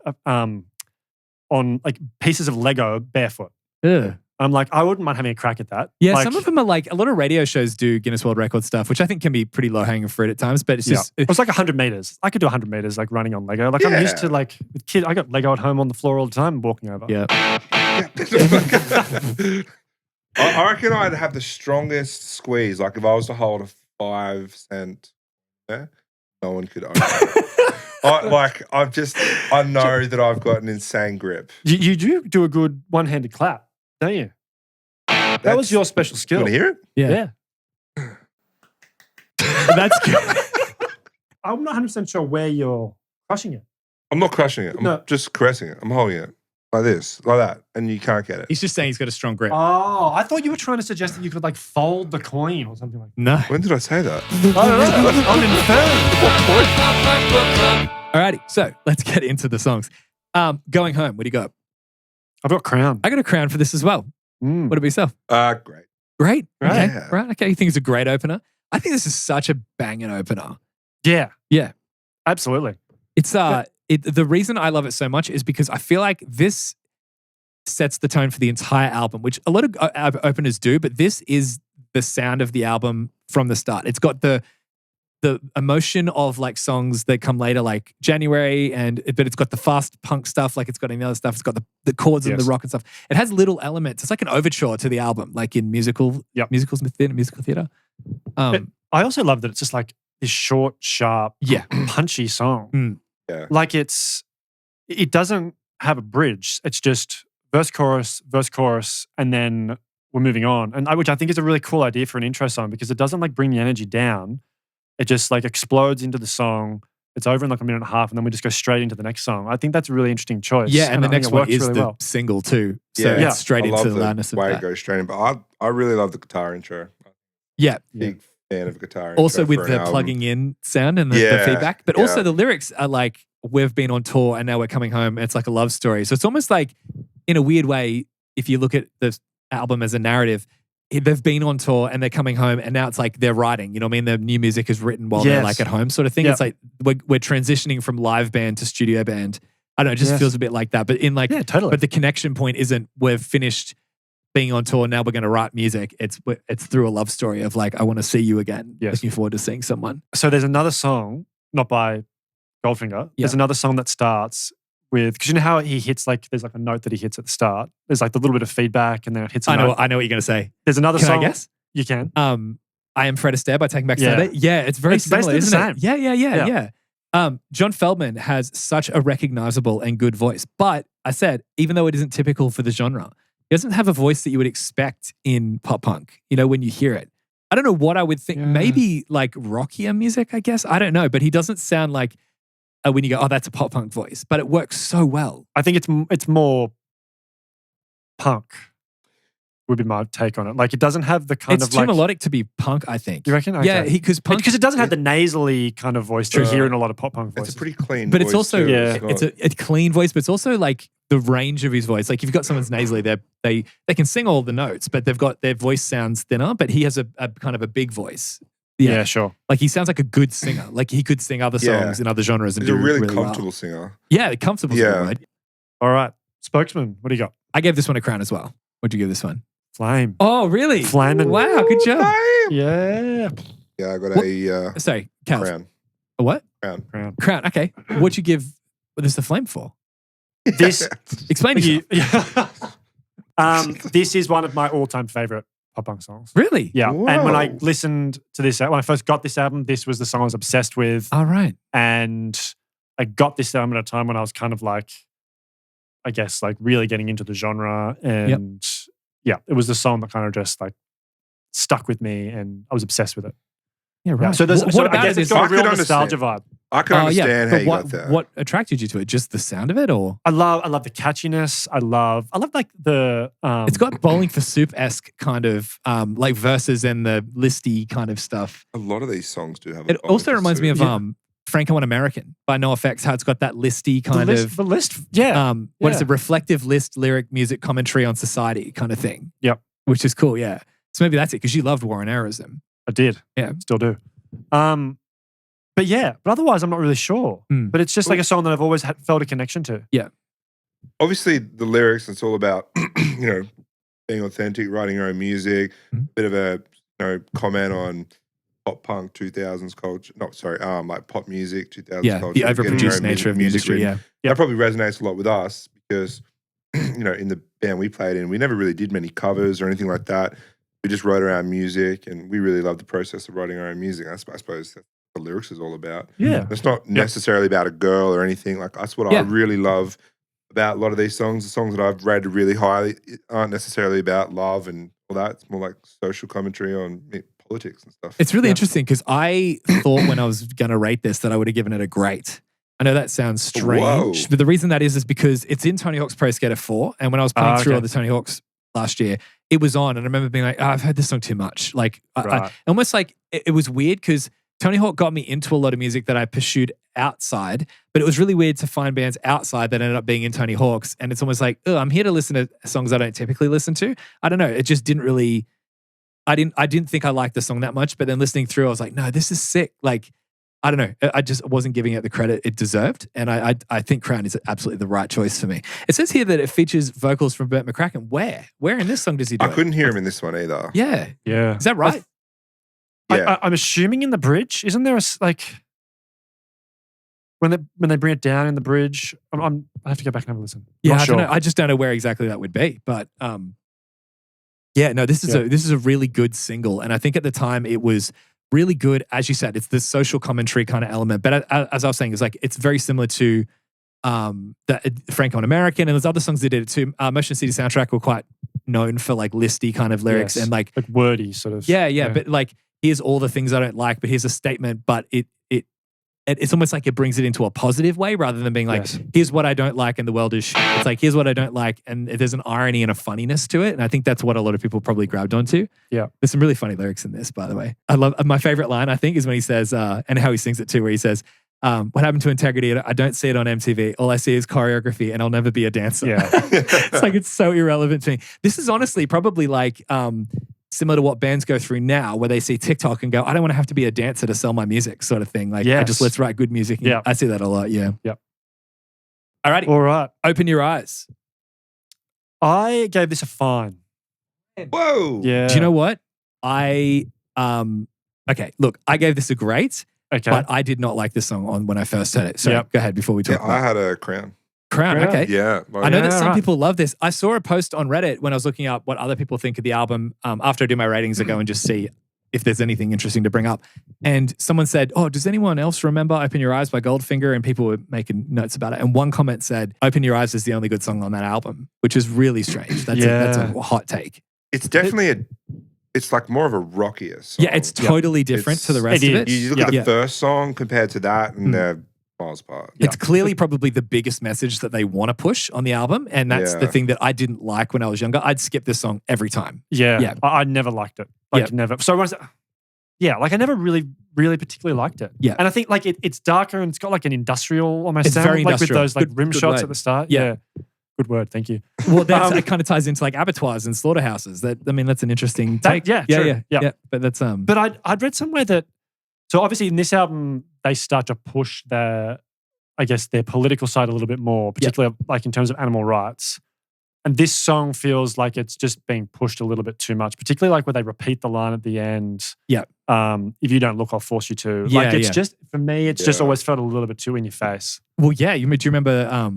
pieces of Lego barefoot. Ugh. I'm like, I wouldn't mind having a crack at that. Yeah, like, some of them are like, a lot of radio shows do Guinness World Record stuff, which I think can be pretty low-hanging fruit at times, but it's just... It was like 100 meters. I could do 100 meters like running on Lego. Like I'm used to like, with kids, I got Lego at home on the floor all the time walking over. Yeah. I reckon I'd have the strongest squeeze. Like if I was to hold a 5 cent, no one could open it. I know that I've got an insane grip. You do a good one-handed clap, don't you? That was your special skill. You want to hear it? Yeah. That's good. I'm not 100% sure where you're crushing it. I'm not crushing it. I'm just caressing it. I'm holding it like this, like that, and you can't get it. He's just saying he's got a strong grip. Oh, I thought you were trying to suggest that you could like fold the coin or something like that. No. When did I say that? I'm inferring. Alrighty, so let's get into the songs. Going Home, what do you got? I've got Crown. I got a Crown for this as well. What about yourself? Great. Great? Okay. Yeah. Right, okay. You think it's a great opener? I think this is such a banging opener. Yeah. Yeah. Absolutely. It's the reason I love it so much is because I feel like this sets the tone for the entire album, which a lot of openers do, but this is the sound of the album from the start. It's got the emotion of like songs that come later, like January, but it's got the fast punk stuff, like it's got any other stuff. It's got the chords and the rock and stuff. It has little elements. It's like an overture to the album, like in musical theater. I also love that it's just like this short, sharp, punchy song. Yeah. Like it doesn't have a bridge. It's just verse, chorus, and then we're moving on. And which I think is a really cool idea for an intro song because it doesn't like bring the energy down. It just like explodes into the song It's over in like a minute and a half, and then we just go straight into the next song. I think that's a really interesting choice. Yeah, and the I think next it one works is really the well. single too. So Yeah. it's straight I into love the loudness of way that. it goes straight in. But I really love the guitar intro. Yeah. Big fan of guitar intro. Also with for an the album. plugging in sound and the feedback. But also the lyrics are like, we've been on tour and now we're coming home. It's like a love story. So it's almost like, in a weird way, if you look at the album as a narrative, they've been on tour and they're coming home and now it's like they're writing. You know what I mean? The new music is written while they're like at home sort of thing. It's like we're transitioning from live band to studio band. I don't know, it just feels a bit like that. But in like, totally. But the connection point isn't we've finished being on tour, now we're going to write music. It's through a love story of like, I want to see you again. Yes. Looking forward to seeing someone. So there's another song, not by Goldfinger. There's another song that starts with, because you know how he hits like, there's like a note that he hits at the start. There's like the little bit of feedback and then it hits a note. I know what you're going to say. There's another Can song. I guess? You can. I Am Fred Astaire by Taking Back Sunday. Yeah, it's very similar, basically the isn't same. it? Yeah. John Feldmann has such a recognizable and good voice. But I said, even though it isn't typical for the genre, he doesn't have a voice that you would expect in pop punk, you know, when you hear it. I don't know what I would think. Yeah. Maybe like rockier music, I guess. I don't know. But he doesn't sound like when you go, oh, that's a pop punk voice. But it works so well. I think it's more punk would be my take on it. Like it doesn't have the kind It's of too like... melodic to be punk, I think. You reckon? Okay. Yeah, because punk... Because it doesn't have the nasally kind of voice that you hear in a lot of pop punk voices. It's a pretty clean But voice it's also too. it's a clean voice, but it's also like the range of his voice. Like if you've got someone's nasally, they can sing all the notes, but they've got their voice sounds thinner. But he has a kind of a big voice. Yeah, sure. Like he sounds like a good singer. Like he could sing other songs in other genres and He's do a really well. comfortable singer. Yeah, comfortable. Yeah. Singer, right? All right. Spokesman, what do you got? I gave this one a crown as well. What'd you give this one? Flame. Oh, really? Flaming. Wow, good job. Yeah. Yeah, I got a Sorry, Cal. crown. A what? Crown. Crown. Okay. What'd you give this the flame for? This Explain to you. This is one of my all-time favorite pop punk songs. Really? Yeah. And when I Whoa. listened to this, when I first got this album, this was the song I was obsessed with. All right. And I got this album at a time when I was kind of like, I guess, like really getting into the genre. And yeah, it was the song that kind of just like stuck with me and I was obsessed with it. Yeah, right. Yeah. So there's, What so I about guess it it's is- got I a real could nostalgia understand. vibe. I can understand how but you got that. what attracted you to it? Just the sound of it, or I love the catchiness. I love like the it's got Bowling for Soup-esque kind of like verses and the listy kind of stuff. A lot of these songs do have. It also reminds me of Franco and American by NoFX, how it's got that listy kind of the list. Yeah. what is it? Reflective list, lyric, music, commentary on society kind of thing. Yep. Which is cool. Yeah. So maybe that's it because you loved War and Aerism. I did. Yeah. Still do. But otherwise I'm not really sure. But it's just like a song that I've always felt a connection to. Yeah. Obviously, the lyrics. It's all about being authentic, writing your own music. Bit of a comment on pop punk 2000s culture. No, sorry, like pop music 2000s culture. The getting your overproduced own nature of the industry. written. That probably resonates a lot with us because in the band we played in, we never really did many covers or anything like that. We just wrote our own music, and we really loved the process of writing our own music. I suppose that's what the lyrics is all about. Yeah. It's not necessarily about a girl or anything. Like that's what I really love about a lot of these songs. The songs that I've rated really highly aren't necessarily about love and all that. It's more like social commentary on politics and stuff. It's really interesting because I thought when I was going to rate this that I would have given it a great. I know that sounds strange, but the reason that is because it's in Tony Hawk's Pro Skater 4. And when I was playing through all the Tony Hawk's last year, it was on. And I remember being like, I've heard this song too much. Like, I almost like it was weird because Tony Hawk got me into a lot of music that I pursued outside, but it was really weird to find bands outside that ended up being in Tony Hawk's. And it's almost like, oh, I'm here to listen to songs I don't typically listen to. I don't know. It just didn't really, I didn't think I liked the song that much, but then listening through, I was like, no, this is sick. Like, I don't know. I just wasn't giving it the credit it deserved. And I think Crown is absolutely the right choice for me. It says here that it features vocals from Burt McCracken. Where in this song does he do it? I couldn't hear him in this one either. Yeah. Yeah. Is that right? Yeah. I'm assuming in the bridge. Isn't there when they bring it down in the bridge? I have to go back and have a listen. Yeah, Not I sure. don't know. I just don't know where exactly that would be. But this is a really good single. And I think at the time it was really good. As you said, it's the social commentary kind of element. But as I was saying, it's very similar to Franco and American, and there's other songs that did it too. Motion City Soundtrack were quite known for like listy kind of lyrics and like wordy sort of. Yeah. But like, here's all the things I don't like, but here's a statement, but it it's almost like it brings it into a positive way rather than being like, here's what I don't like and the world is shit. It's like, here's what I don't like, and there's an irony and a funniness to it. And I think that's what a lot of people probably grabbed onto. Yeah. There's some really funny lyrics in this, by the way. I love my favorite line, I think, is when he says, and how he sings it too, where he says, what happened to integrity? I don't see it on MTV. All I see is choreography and I'll never be a dancer. Yeah. It's like, it's so irrelevant to me. This is honestly probably like similar to what bands go through now, where they see TikTok and go, I don't want to have to be a dancer to sell my music sort of thing. Like, let's write good music. Yeah. I see that a lot. Yeah. Yep. Alrighty. All right. Open your eyes. I gave this a fine. Whoa. Yeah. Do you know what? Okay, look, I gave this a great. Okay. But I did not like this song when I first heard it. So go ahead before we talk about I had a Crown. Crown, okay. Yeah. I know that some people love this. I saw a post on Reddit when I was looking up what other people think of the album. After I do my ratings, I go and just see if there's anything interesting to bring up. And someone said, does anyone else remember Open Your Eyes by Goldfinger? And people were making notes about it. And one comment said, Open Your Eyes is the only good song on that album, which is really strange. That's a hot take. It's definitely it's like more of a rockier song. Yeah, it's totally different to the rest of it. You look at the first song compared to that, and they're miles apart. It's clearly probably the biggest message that they want to push on the album, and that's the thing that I didn't like when I was younger. I'd skip this song every time. Yeah. I never liked it. Never. So when I never really particularly liked it. Yeah. And I think like it's darker and it's got like an industrial almost sound. Very like industrial. with those like rim shots word. at the start. Yeah. Good word, thank you. Well, it kind of ties into like abattoirs and slaughterhouses. That's an interesting take. True. Yeah. But that's But I'd read somewhere that so obviously in this album they start to push their political side a little bit more, particularly like in terms of animal rights. And this song feels like it's just being pushed a little bit too much, particularly like where they repeat the line at the end. Yeah. If you don't look, I'll force you to. Yeah, like it's just for me, it's just always felt a little bit too in your face. Well, yeah. Do you remember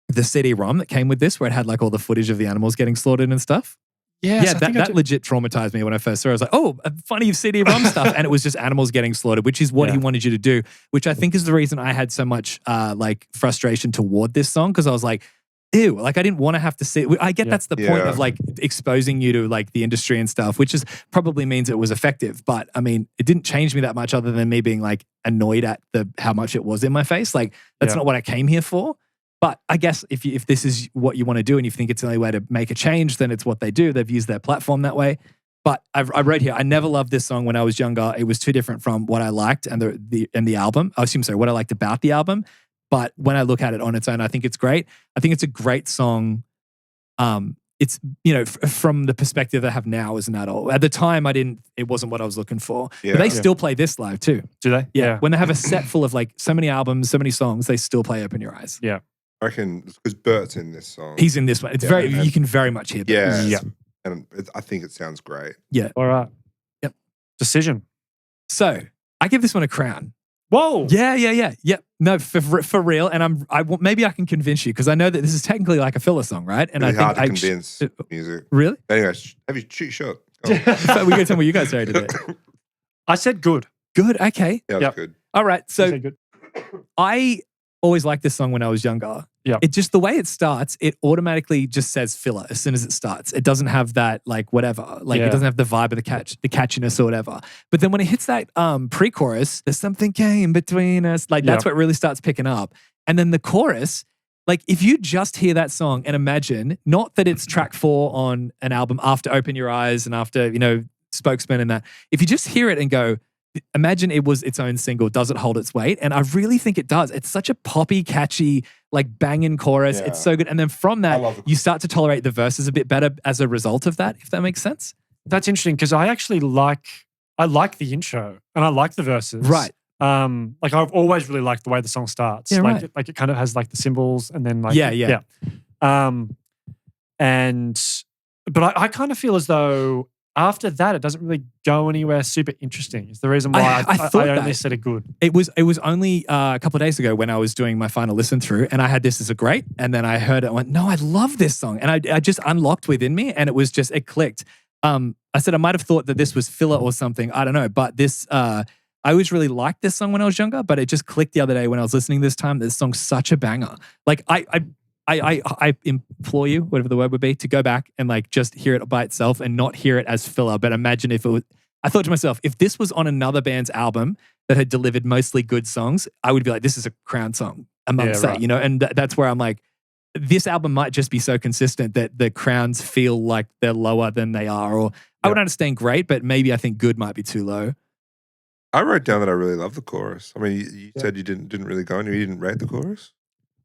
the CD-ROM that came with this, where it had like all the footage of the animals getting slaughtered and stuff? Yes, that legit traumatized me when I first saw it. I was like, oh, funny CD-ROM stuff. And it was just animals getting slaughtered, which is what he wanted you to do, which I think is the reason I had so much like frustration toward this song, because I was like, ew, like I didn't want to have to see it. I get that's the point of like exposing you to like the industry and stuff, which is probably means it was effective. But I mean, it didn't change me that much other than me being like annoyed at how much it was in my face. Like that's not what I came here for. But I guess if this is what you want to do and you think it's the only way to make a change, then it's what they do. They've used their platform that way. But I wrote here, I never loved this song when I was younger. It was too different from what I liked and the album. What I liked about the album. But when I look at it on its own, I think it's great. I think it's a great song. It's, from the perspective I have now as an adult. At the time, it wasn't what I was looking for. Yeah. But they still play this live too. Do they? Yeah. When they have a set full of like so many albums, so many songs, they still play Open Your Eyes. Yeah. I reckon because Bert's in this song. He's in this one. It's you can very much hear Bert. Yeah. And I think it sounds great. Yeah. All right. Yep. Decision. So I give this one a crown. Whoa. Yeah. No, for real. And maybe I can convince you, because I know that this is technically like a filler song, right? And really I think hard to convince music. Really? Anyway, have you shoot your shot? So we got to tell me what you guys say today. I said good. Good. Okay. Yeah, that's good. All right. So good. I always liked this song when I was younger. Yeah. It just, the way it starts, it automatically just says filler as soon as it starts. It doesn't have that like whatever. Like it doesn't have the vibe of the catchiness or whatever. But then when it hits that pre-chorus, there's something came between us. Like that's what really starts picking up. And then the chorus, like if you just hear that song and imagine, not that it's track 4 on an album after Open Your Eyes and after, Spokesman and that. If you just hear it and go, imagine it was its own single, does it hold its weight? And I really think it does. It's such a poppy, catchy, like banging chorus. Yeah. It's so good. And then from that, you start to tolerate the verses a bit better as a result of that, if that makes sense. That's interesting because I actually like the intro and I like the verses. Right. Like I've always really liked the way the song starts. Yeah, like, right. Like it kind of has like the cymbals and then like Yeah. But I kind of feel as though after that, it doesn't really go anywhere super interesting. It's the reason why I only said it good. It was only a couple of days ago when I was doing my final listen through and I had this as a great, and then I heard it and went, no, I love this song. And I just unlocked within me and it clicked. I said I might have thought that this was filler or something. I don't know. But this, I always really liked this song when I was younger, but it just clicked the other day when I was listening this time. This song's such a banger. Like I implore you, whatever the word would be, to go back and like just hear it by itself and not hear it as filler. But imagine if it was, I thought to myself, if this was on another band's album that had delivered mostly good songs, I would be like, this is a Crown song amongst that, you know? And that's where I'm like, this album might just be so consistent that the Crowns feel like they're lower than they are. Or I would understand great, but maybe I think good might be too low. I wrote down that I really love the chorus. I mean, you said you didn't really go into it. You didn't rate the chorus?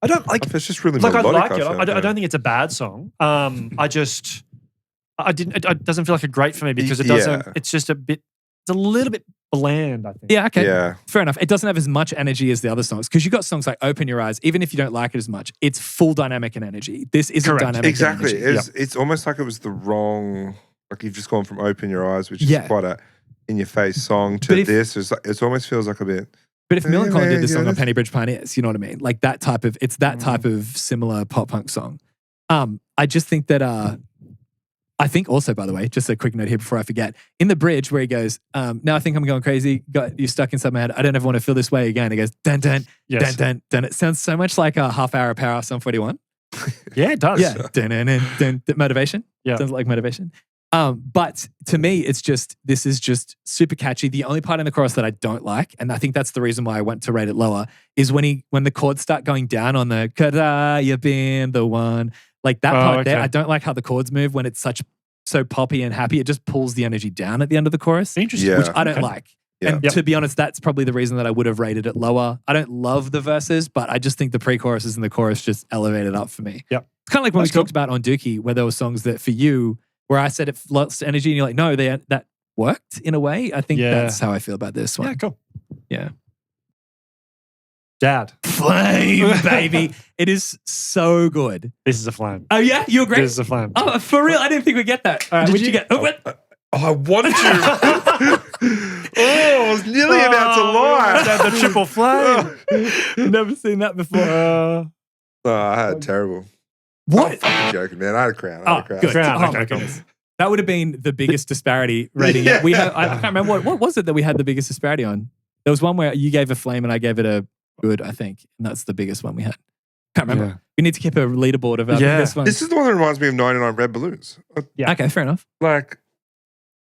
I don't like It's just really like I melodic. like it. I don't think it's a bad song. I didn't. It doesn't feel like a great for me because it doesn't. It's just a bit. It's a little bit bland, I think. Yeah, okay. Yeah. Fair enough. It doesn't have as much energy as the other songs because you got songs like Open Your Eyes, even if you don't like it as much, it's full dynamic and energy. This isn't dynamic Exactly. and energy. It's almost like it was the wrong, like you've just gone from Open Your Eyes, which is quite a in-your-face song, to this. It almost feels like a bit... But if Millencolin did this song on Penny Bridge Pioneers, you know what I mean? Like that type of, it's that type of similar pop punk song. I just think that... I think also, by the way, just a quick note here before I forget, in the bridge where he goes, now I think I'm going crazy, you're stuck inside my head, I don't ever want to feel this way again. He goes, dun, dun, dun, dun, dun. It sounds so much like a half hour of Power Song 41. Yeah, it does. Yeah, dun, dun, dun, dun, dun, motivation. Yeah. Sounds like motivation. But to me, this is just super catchy. The only part in the chorus that I don't like, and I think that's the reason why I went to rate it lower, is when the chords start going down on the "Coulda you been the one," like that part there. I don't like how the chords move when it's so poppy and happy. It just pulls the energy down at the end of the chorus, Interesting. which I don't like. Yeah. And to be honest, that's probably the reason that I would have rated it lower. I don't love the verses, but I just think the pre-choruses and the chorus just elevate it up for me. Yep. It's kind of like when we talked about on Dookie, where there were songs that for you, where I said it lost energy, and you're like, no, that worked in a way. I think that's how I feel about this one. Yeah, cool. Yeah. Dad. Flame, baby. It is so good. This is a flame. Oh, yeah? You agree? This is a flame. Oh, for real? I didn't think we'd get that. All right, what'd you get? Oh, what? I wanted to. I was nearly about to lie. The triple flame. Never seen that before. I had terrible. What? I'm fucking joking, man. I had a Crown. Good. Crown. Oh, Okay, my cool. goodness. That would have been the biggest disparity rating. I can't remember. What was it that we had the biggest disparity on? There was one where you gave a flame and I gave it a good, I think. And that's the biggest one we had. Can't remember. Yeah. We need to keep a leaderboard of this one. This is the one that reminds me of 99 Red Balloons. Yeah. Okay, fair enough. Like,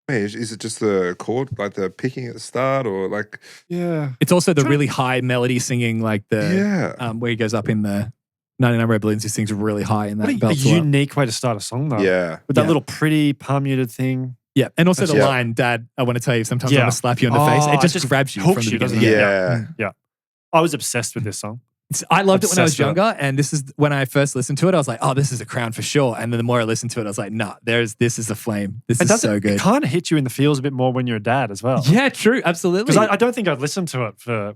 hey, is it just the chord, like the picking at the start, or like... Yeah. It's also the really high melody singing, like where he goes up in the 99 Red Balloons, he sings really high in that What a belt. unique way to start a song, though. Yeah. With that little pretty palm muted thing. Yeah, and also the Yeah. line, Dad, I want to tell you, sometimes I want to slap you in the face. It just grabs you from hooks the you, doesn't beginning. it? Yeah. I was obsessed with this song. I loved it when I was Obsessed with it. younger, and this is when I first listened to it. I was like, "Oh, this is a Crown for sure." And then the more I listened to it, I was like, "No, this is a flame. This is so good." It kind of hits you in the feels a bit more when you're a dad as well. Yeah, true, absolutely. Because I don't think I'd listened to it for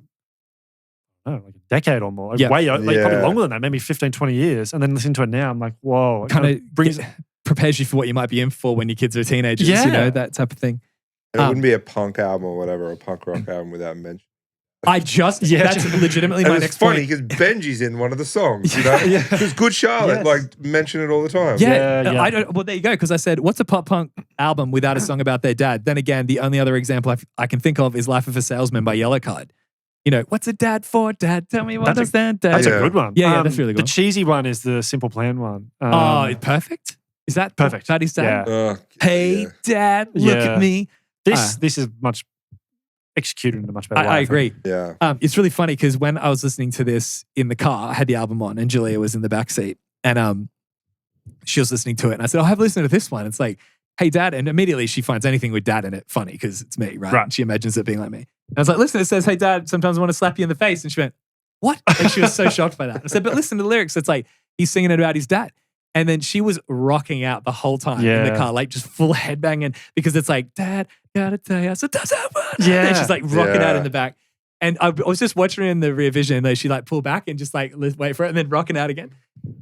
like a decade or more. Yeah. Probably longer than that, maybe 15, 20 years. And then listening to it now, I'm like, whoa. It kind of brings prepares you for what you might be in for when your kids are teenagers. Yeah. You know, that type of thing. And it wouldn't be a punk album or whatever, a punk rock album without mention. That's legitimately And my it's next funny point. because Benji's in one of the songs, you know? Because Good Charlotte, like, mention it all the time. Yeah. Well, there you go. Because I said, what's a pop punk album without a song about their dad? Then again, the only other example I can think of is Life of a Salesman by Yellow Card. You know, what's a dad for? Dad, tell me what does that dad. That's a good one. Yeah, that's really good. The cheesy one is the Simple Plan one. Perfect. Is that perfect? Daddy's dad? Yeah. Hey, Dad, look at me. This is much executed in a much better way. I agree. Yeah. It's really funny because when I was listening to this in the car, I had the album on and Julia was in the back seat and she was listening to it and I said, have listened to this one. It's like, hey, Dad. And immediately she finds anything with Dad in it funny because it's me, right? And she imagines it being like me. And I was like, listen, it says, hey, Dad, sometimes I want to slap you in the face. And she went, what? And she was so shocked by that. I said, but listen to the lyrics. It's like, he's singing it about his dad. And then she was rocking out the whole time in the car, like just full headbanging because it's like, Dad, gotta tell you, so does that one? Yeah. And she's like rocking out in the back. And I was just watching her in the rear vision and she like pulled back and just like wait for it and then rocking out again.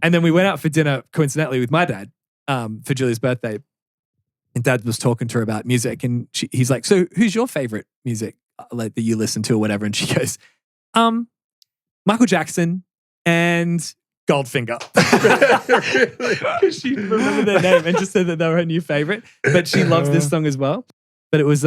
And then we went out for dinner coincidentally with my dad for Julia's birthday. And Dad was talking to her about music and he's like, so who's your favorite music like that you listen to or whatever? And she goes, Michael Jackson and Goldfinger. She remembered their name and just said that they were her new favorite. But she loves this song as well. But it was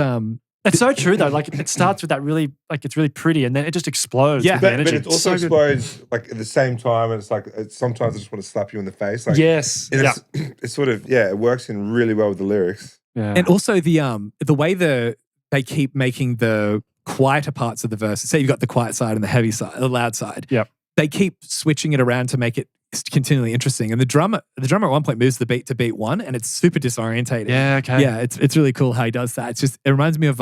it's so true though. Like it starts with that really like it's really pretty and then it just explodes. Yeah, with the energy. But it also explodes like at the same time and it's like sometimes I just want to slap you in the face. Like, yes. It's sort of it works in really well with the lyrics. Yeah. And also the way they keep making the quieter parts of the verse, say you've got the quiet side and the heavy side, the loud side. Yep. They keep switching it around to make it continually interesting. And the drummer at one point moves the beat to beat 1, and it's super disorientating. Yeah, okay. Yeah, it's really cool how he does that. It reminds me of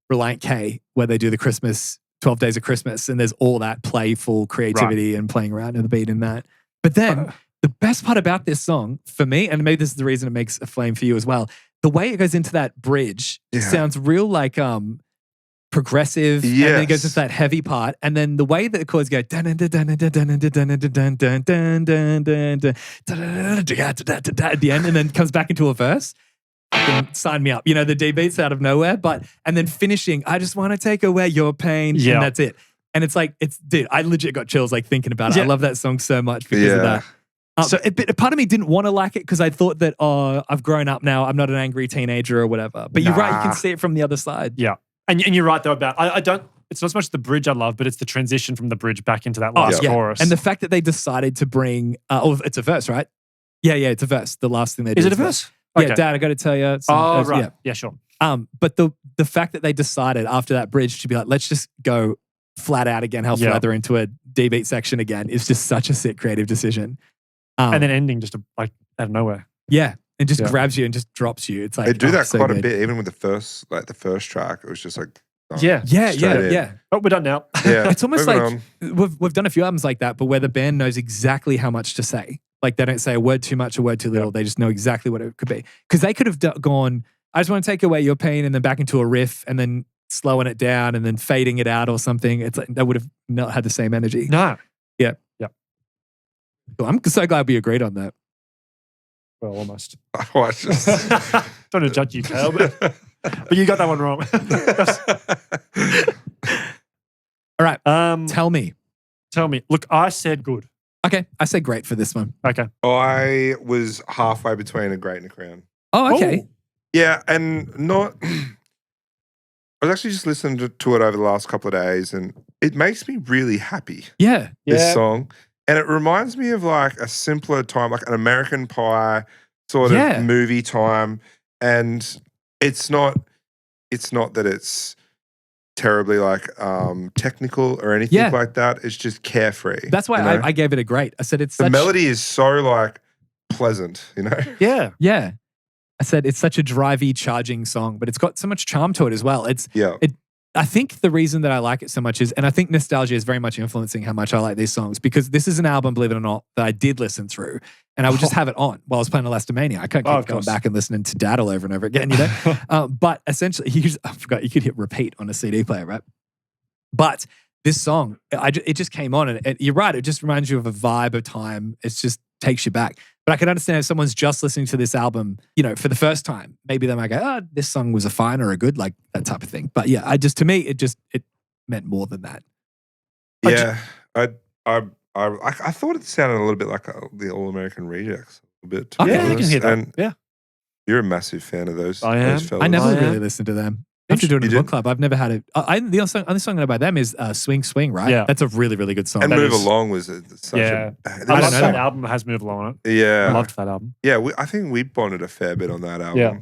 Reliant K, where they do the Christmas 12 Days of Christmas, and there's all that playful creativity and playing around in the beat in that. But then the best part about this song for me, and maybe this is the reason it makes a flame for you as well, the way it goes into that bridge sounds real like progressive, and then it goes into that heavy part, and then the way that the chords go dun dun dun dun dun dun dun dun dun dun dun dun at the end, and then comes back into a verse. Sign me up. You know, the D beats out of nowhere, and then finishing, I just want to take away your pain, and that's it. And it's like, dude, I legit got chills like thinking about it. I love that song so much because of that. So part of me didn't want to like it because I thought that, I've grown up now. I'm not an angry teenager or whatever. But you're right. You can see it from the other side. Yeah. And you're right though about, I don't, it's not so much the bridge I love, but it's the transition from the bridge back into that last chorus. And the fact that they decided to bring, it's a verse, right? Yeah, it's a verse. The last thing they do. Is it a verse? Yeah, Okay. Dad, I got to tell you. Right. Yeah, sure. But the fact that they decided after that bridge to be like, let's just go flat out again, Hellfeather into a D beat section again, is just such a sick creative decision. And then ending just like out of nowhere. Yeah. And just grabs you and just drops you. It's like they do that so quite good. a bit, even with the first track. It was just like Yeah. Oh, we're done now. Yeah. It's almost moving like on. we've done a few albums like that, but where the band knows exactly how much to say. Like they don't say a word too much, a word too little. They just know exactly what it could be. Because they could have gone, I just want to take away your pain, and then back into a riff, and then slowing it down, and then fading it out or something. It's like they would have not had the same energy. No. Yeah. Cool. I'm so glad we agreed on that. Well, almost. Oh, I just... Don't want to judge you, Kale, but you got that one wrong. All right. Tell me. Look, I said good. Okay. I said great for this one. Okay. I was halfway between a great and a crown. Oh, okay. Yeah, and not... I was actually just listening to it over the last couple of days, and it makes me really happy. Yeah. This song. And it reminds me of like a simpler time, like an American Pie sort of movie time. And it's not that it's terribly like technical or anything like that. It's just carefree. That's why I gave it a great. I said it's the melody is so like pleasant, you know? Yeah. Yeah. I said it's such a drivey, charging song, but it's got so much charm to it as well. I think the reason that I like it so much is, and I think nostalgia is very much influencing how much I like these songs, because this is an album, believe it or not, that I did listen through, and I would just have it on while I was playing Elast. I can't keep going back and listening to Daddle over and over again, you know? But essentially, I forgot you could hit repeat on a CD player, right? But this song, it just came on, and you're right, it just reminds you of a vibe of time. It just takes you back. But I can understand if someone's just listening to this album, you know, for the first time, maybe they might go, this song was a fine or a good, like that type of thing. But yeah, to me, it meant more than that. Yeah. I thought it sounded a little bit like the All American Rejects. A bit. Yeah, you can hear that. And you're a massive fan of those. I am. Those fellas. I never really listened to them. I have to do it in the book club. I've never had it. The only song I know by them is Swing Swing, right? Yeah. That's a really, really good song. And Move Along was such I a... love that album. Has Move Along on it. Yeah. I loved that album. Yeah, I think we bonded a fair bit on that album. Yeah.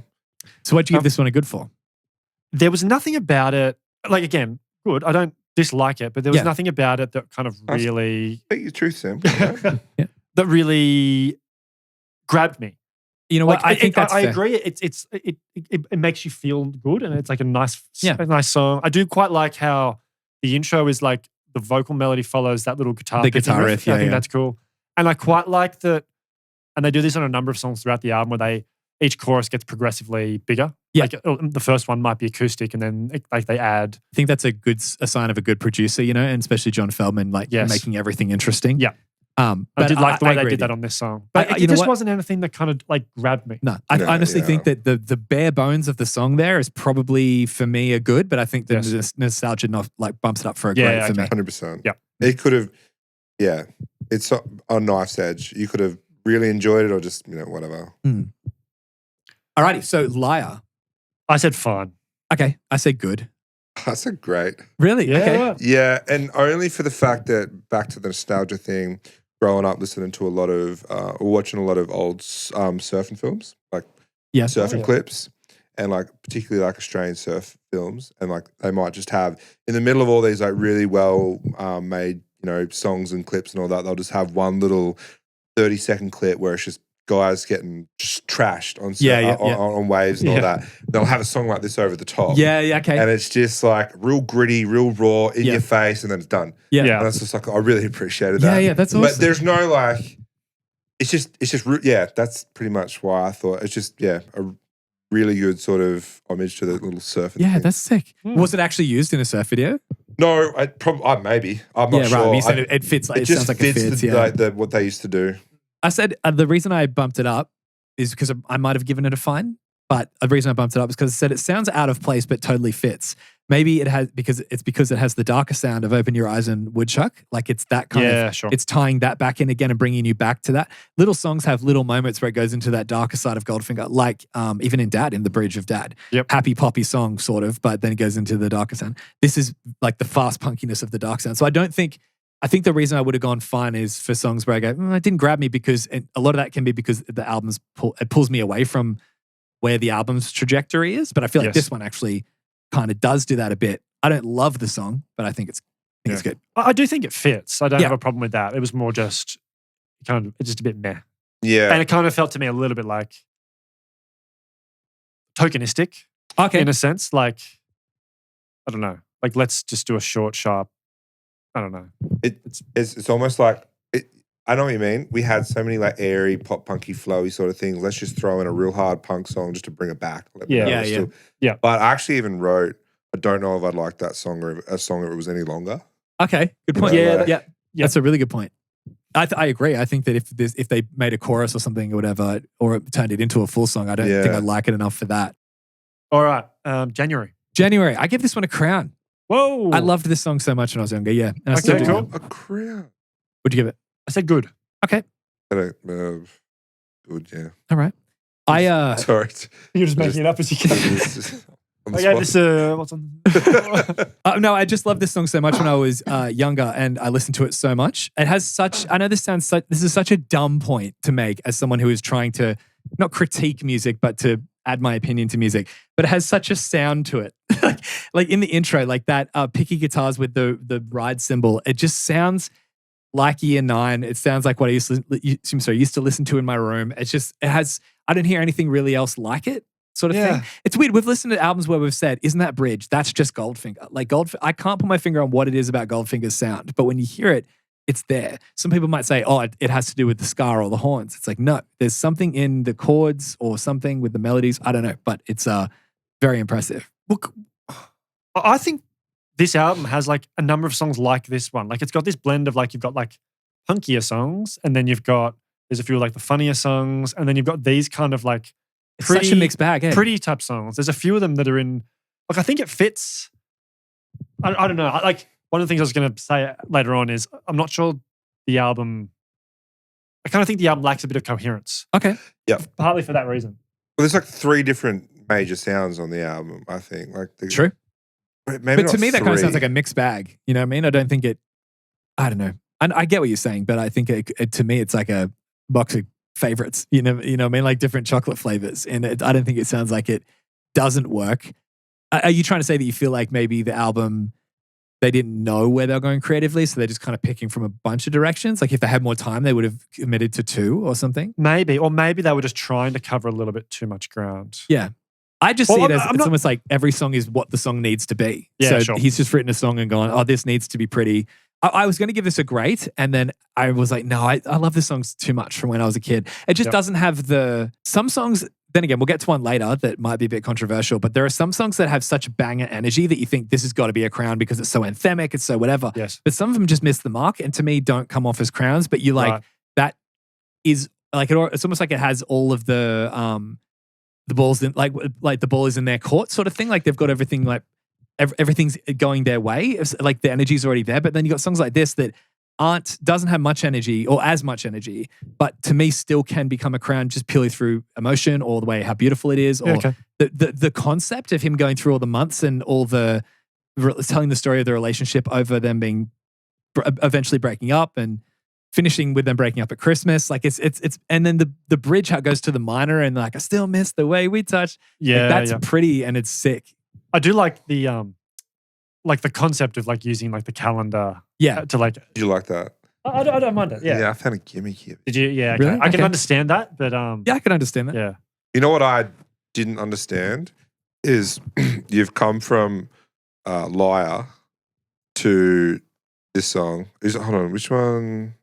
So what'd you give this one a good for? There was nothing about it, like again, good. I don't dislike it, but there was nothing about it that kind of really... Speak your truth, Sam. That really grabbed me. You know what? I think that's I fair. agree. It makes you feel good, and it's like a nice song. I do quite like how the intro is like the vocal melody follows that little guitar. The guitar riff. I think that's cool, and I quite like that. And they do this on a number of songs throughout the album, where each chorus gets progressively bigger. Yeah, like, the first one might be acoustic, and then they add. I think that's a sign of a good producer, you know, and especially John Feldmann, making everything interesting. Yeah. But I did like the way they agree did that on this song. But it just wasn't anything that kind of like grabbed me. No, I honestly think that the bare bones of the song there is probably for me a good, but I think the nostalgia bumps it up for a great for me. 100%. Yeah. It could have, it's on knife's edge. You could have really enjoyed it or just, whatever. Alrighty, so Liar. I said fine. Okay, I said good. I said great. Really? Yeah. Okay. Yeah, and only for the fact that, back to the nostalgia thing, growing up listening to a lot of, watching a lot of old surfing films, like surfing clips. and like particularly like Australian surf films, and like they might just have in the middle of all these like really well made, songs and clips and all that, they'll just have one little 30-second clip where it's just guys getting just trashed on on waves and all that. They'll have a song like this over the top. Okay. And it's just like real gritty, real raw, in your face, and then it's done. And it's just like, I really appreciated that. Yeah, that's awesome. But there's no like, it's just, that's pretty much why I thought it's just, a really good sort of homage to the little surfing thing. That's sick. Was it actually used in a surf video? No, maybe. I'm not sure. Right. You said it fits. Like, it sounds like it fits. What they used to do. I said the reason I bumped it up is because I might have given it a fine, but the reason I bumped it up is because I said it sounds out of place but totally fits. Maybe it has because it has the darker sound of Open Your Eyes and Woodshock. Like it's that kind of, sure. It's tying that back in again and bringing you back to that. Little songs have little moments where it goes into that darker side of Goldfinger, like even in Dad, in the bridge of Dad. Yep. Happy poppy song sort of, but then it goes into the darker sound. This is like the fast punkiness of the dark sound. So I think the reason I would have gone fine is for songs where I go, it didn't grab me because a lot of that can be because the albums pulls me away from where the album's trajectory is. But I feel like this one actually kind of does do that a bit. I don't love the song, but I think it's good. I do think it fits. I don't have a problem with that. It was more just it's just a bit meh. Yeah. And it kind of felt to me a little bit like tokenistic. Okay. In a sense, like, I don't know. Like, let's just do a short, sharp, I don't know. It's almost like I know what you mean. We had so many like airy, pop punky, flowy sort of things. Let's just throw in a real hard punk song just to bring it back. Yeah. But I actually even wrote, I don't know if I'd like that song or a song if it was any longer. Okay, good point. Yeah. That's a really good point. I agree. I think that if they made a chorus or something or whatever, or it turned it into a full song, I don't think I'd like it enough for that. All right, January. I give this one a crown. Whoa. I loved this song so much when I was younger, yeah. And I still do. Cool. A crown. What'd you give it? I said good. Okay. Good, yeah. All right. Sorry. You're just making it up as you go. What's on? No, I just love this song so much when I was younger, and I listened to it so much. It has such, I know this is such a dumb point to make as someone who is trying to not critique music, but to add my opinion to music, but it has such a sound to it. like in the intro, like that picky guitars with the ride cymbal, it just sounds like Year 9. It sounds like what I used to listen to in my room. I don't hear anything really else like it. Sort of thing. It's weird. We've listened to albums where we've said, isn't that bridge? That's just Goldfinger. Like I can't put my finger on what it is about Goldfinger's sound, but when you hear it, it's there. Some people might say, it has to do with the ska or the horns. It's like, no, there's something in the chords or something with the melodies. I don't know, but it's very impressive. Look, I think this album has like a number of songs like this one. Like it's got this blend of like, you've got like punkier songs, and then there's a few like the funnier songs, and then you've got these kind of like such a mixed bag, eh? Pretty type songs. There's a few of them that are in, like, I think it fits. I don't know. Like, one of the things I was going to say later on is I'm not sure I kind of think the album lacks a bit of coherence. Okay. Yeah. Partly for that reason. Well, there's like 3 different major sounds on the album, I think. True. Maybe but to me, that kind of 3. sounds like a mixed bag. You know what I mean? I don't think I don't know. And I get what you're saying, but I think to me, it's like a box of favorites. You know what I mean? Like different chocolate flavors. And I don't think it sounds like it doesn't work. Are you trying to say that you feel like maybe the album, they didn't know where they were going creatively, so they're just kind of picking from a bunch of directions? Like if they had more time, they would have committed to 2 or something? Maybe. Or maybe they were just trying to cover a little bit too much ground. Yeah. I just see it as it's almost like every song is what the song needs to be. Yeah, so sure. He's just written a song and gone, this needs to be pretty. I was going to give this a great, and then I was like, no, I love this song too much from when I was a kid. It just doesn't have some songs, then again, we'll get to one later that might be a bit controversial, but there are some songs that have such banger energy that you think this has got to be a crown because it's so anthemic, it's so whatever. Yes. But some of them just miss the mark, and to me don't come off as crowns, but you like, that is like, it's almost like it has all of the balls in, like the ball is in their court sort of thing. Like they've got everything, like everything's going their way. It's like the energy's already there. But then you got songs like this that doesn't have much energy or as much energy, but to me still can become a crown just purely through emotion or the way how beautiful it is, or the concept of him going through all the months and all the telling the story of the relationship over them being eventually breaking up, and finishing with them breaking up at Christmas. Like it's and then the bridge how it goes to the minor and like I still miss the way we touch. Yeah, like, that's pretty and it's sick. I do like the concept of like using like the calendar. Yeah. To like. Do you like that? I don't mind it. Yeah. Yeah, I found a gimmick here. Did you? Yeah. Okay. Really? I can Okay. understand that, but Yeah, I can understand that. yeah. You know what I didn't understand is you've come from Liar to this song. Hold on, which one?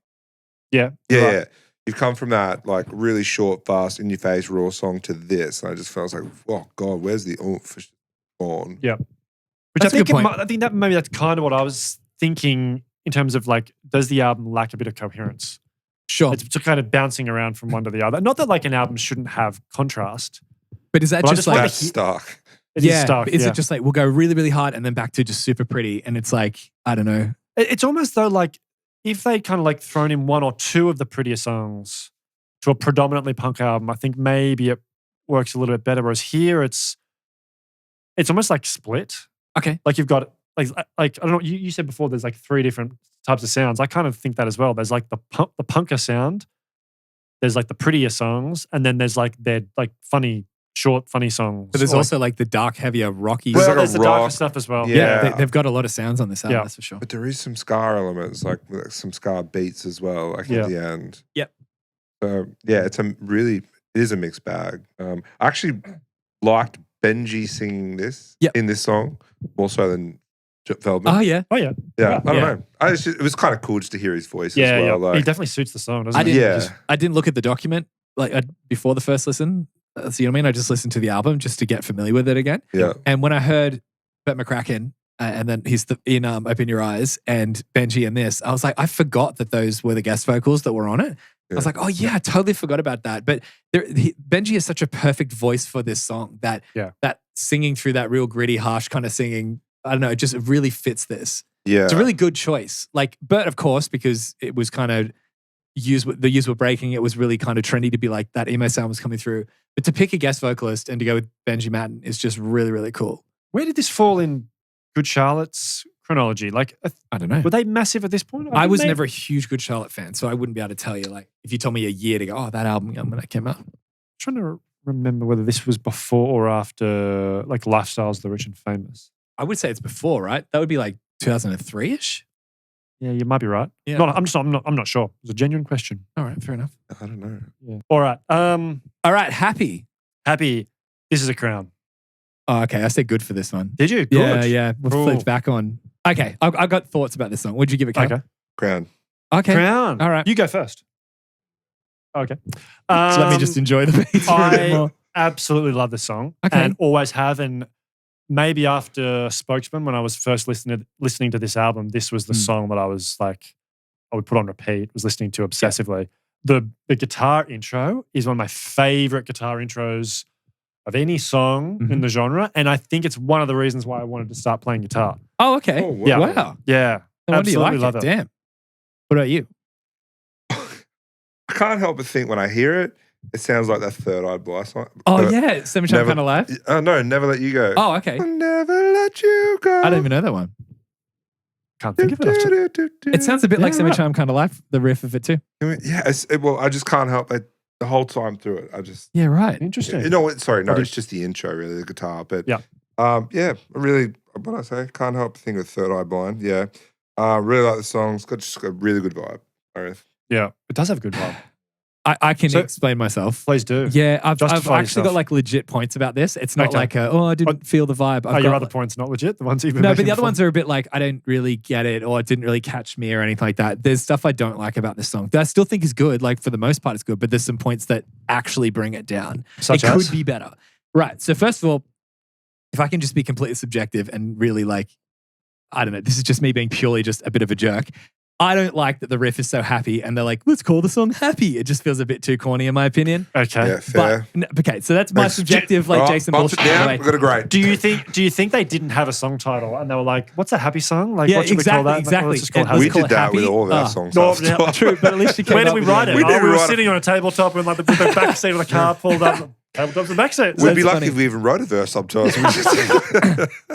Yeah. Yeah, right. yeah. You've come from that like really short, fast, in your face, raw song to this. And I just felt like, oh God, where's the oomph gone? Yeah. Which That's a good point. I think that maybe that's kind of what I was thinking in terms of like, does the album lack a bit of coherence? Sure. It's just kind of bouncing around from one to the other. Not that like an album shouldn't have contrast. But is that Well, I just just like like That's stuck. It is stuck. Is yeah. it just like we'll go really, really hard and then back to just super pretty? And it's like, I don't know. It's almost though like if they kind of like thrown in one or two of the prettier songs to a predominantly punk album, I think maybe it works a little bit better. Whereas here it's almost like split. Okay. Like you've got like I don't know. You said before there's like 3 different types of sounds. I kind of think that as well. There's like the punker sound. There's like the prettier songs, and then there's like their like short funny songs. But there's Or also like the dark, heavier, rocky. well, like a there's the darker rock. stuff as well. Yeah. They've got a lot of sounds on this album, Yeah. that's for sure. But there is some ska elements, like some ska beats as well, like Yeah. at the end. Yep. So yeah, it is a mixed bag. I actually liked Benji singing this Yep. in this song more so than Feldmann. Oh yeah. Oh yeah. yeah, I don't yeah. know. It was kind of cool just to hear his voice Yeah, as yeah. well. He Like, definitely suits the song, doesn't I he? didn't. yeah, I didn't look at the document like before the first listen. So you know what I mean? I just listened to the album just to get familiar with it again. yeah. And when I heard Bette McCracken and then he's in Open Your Eyes and Benji in this, I was like, I forgot that those were the guest vocals that were on it. I was like, oh yeah, I totally forgot about that. But Benji is such a perfect voice for this song that singing through that real gritty, harsh kind of singing, I don't know, it just really fits this. Yeah. It's a really good choice. Like Bert, of course, because it was kind of the years were breaking. It was really kind of trendy to be like that emo sound was coming through. But to pick a guest vocalist and to go with Benji Madden is just really, really cool. Where did this fall in Good Charlotte's chronology? Like, I don't know. were they massive at this point? I was never a huge Good Charlotte fan, so I wouldn't be able to tell you. Like, if you told me a year to go, oh, that album when that came out. trying to remember whether this was before or after like Lifestyles, the Rich and Famous. I would say it's before, right? That would be like 2003-ish. Yeah, you might be right. Yeah. I'm not sure. It's a genuine question. All right, fair enough. I don't know. Yeah. All right. All right, Happy. Happy. This is a crown. Oh, okay. I said good for this one. Did you? Yeah, Good. yeah. We'll Cool. flip back on. Okay, I've got thoughts about this song. What'd you give it, Kale? Okay. Crown. Okay. Crown. All right. You go first. Okay. So let me just enjoy the beats for a bit I more. absolutely love this song. Okay. And always have. And maybe after Spokesman, when I was first listening to this album, this was the song that I was like, I would put on repeat, was listening to obsessively. The guitar intro is one of my favorite guitar intros of any song in the genre. And I think it's one of the reasons why I wanted to start playing guitar. Oh, okay. Oh, Yeah. Wow. Yeah. No wonder you absolutely like love it. it. Damn. What about you? I can't help but think when I hear it, it sounds like that Third Eye Blind song. Oh, yeah. Semi-Charmed Never- Kind of Life. No, Never Let You Go. Oh, okay. I'll never let you go. I don't even know that one. Can't think of it. It sounds a bit like Yeah, Semi-Charmed Kind of Life, the riff of it too. Yeah, well, I just can't help it. The whole time through it, I just Yeah, right. Interesting. you know what? Sorry, no, What it's just the intro, really, the guitar. But Yeah. yeah, I really, what I say, can't help but think of Third Eye Blind. Yeah, really like the song. It's got just a really good vibe. I reckon. Yeah. It does have a good vibe. I can So- explain myself. Please do. Yeah, I've Justify actually got yourself. like legit points about this. It's not Okay. like, I didn't feel the vibe. Are I've your got, other points not legit? The ones you've been no, but making the other before? ones are a bit like, I don't really get it or it didn't really catch me or anything like that. There's stuff I don't like about this song that I still think is good. Like for the most part, it's good, but there's some points that actually bring it down. Such it as? could be better. Right. So first of all, if I can just be completely subjective and really like, I don't know, this is just me being purely just a bit of a jerk. I don't like that the riff is so happy and they're like, let's call the song Happy. It just feels a bit too corny in my opinion. Okay. Yeah, fair. Okay, so that's my Thanks. subjective, like All right, Jason bump it bullshit. down. Anyway. We've got a great. Do you think they didn't have a song title and they were like, what's a happy song? Like, Yeah, what should exactly, we call that? exactly. Let's just call it And happy. We call did it that with Happy? all of our Ah. songs. No, after. yeah, True, but at least you came Where did up we with write it. it? We did We were write it. sitting on a tabletop with like the back seat of the car pulled up, Tabletops and backseats. We'd be lucky funny. if we even wrote a verse sometimes.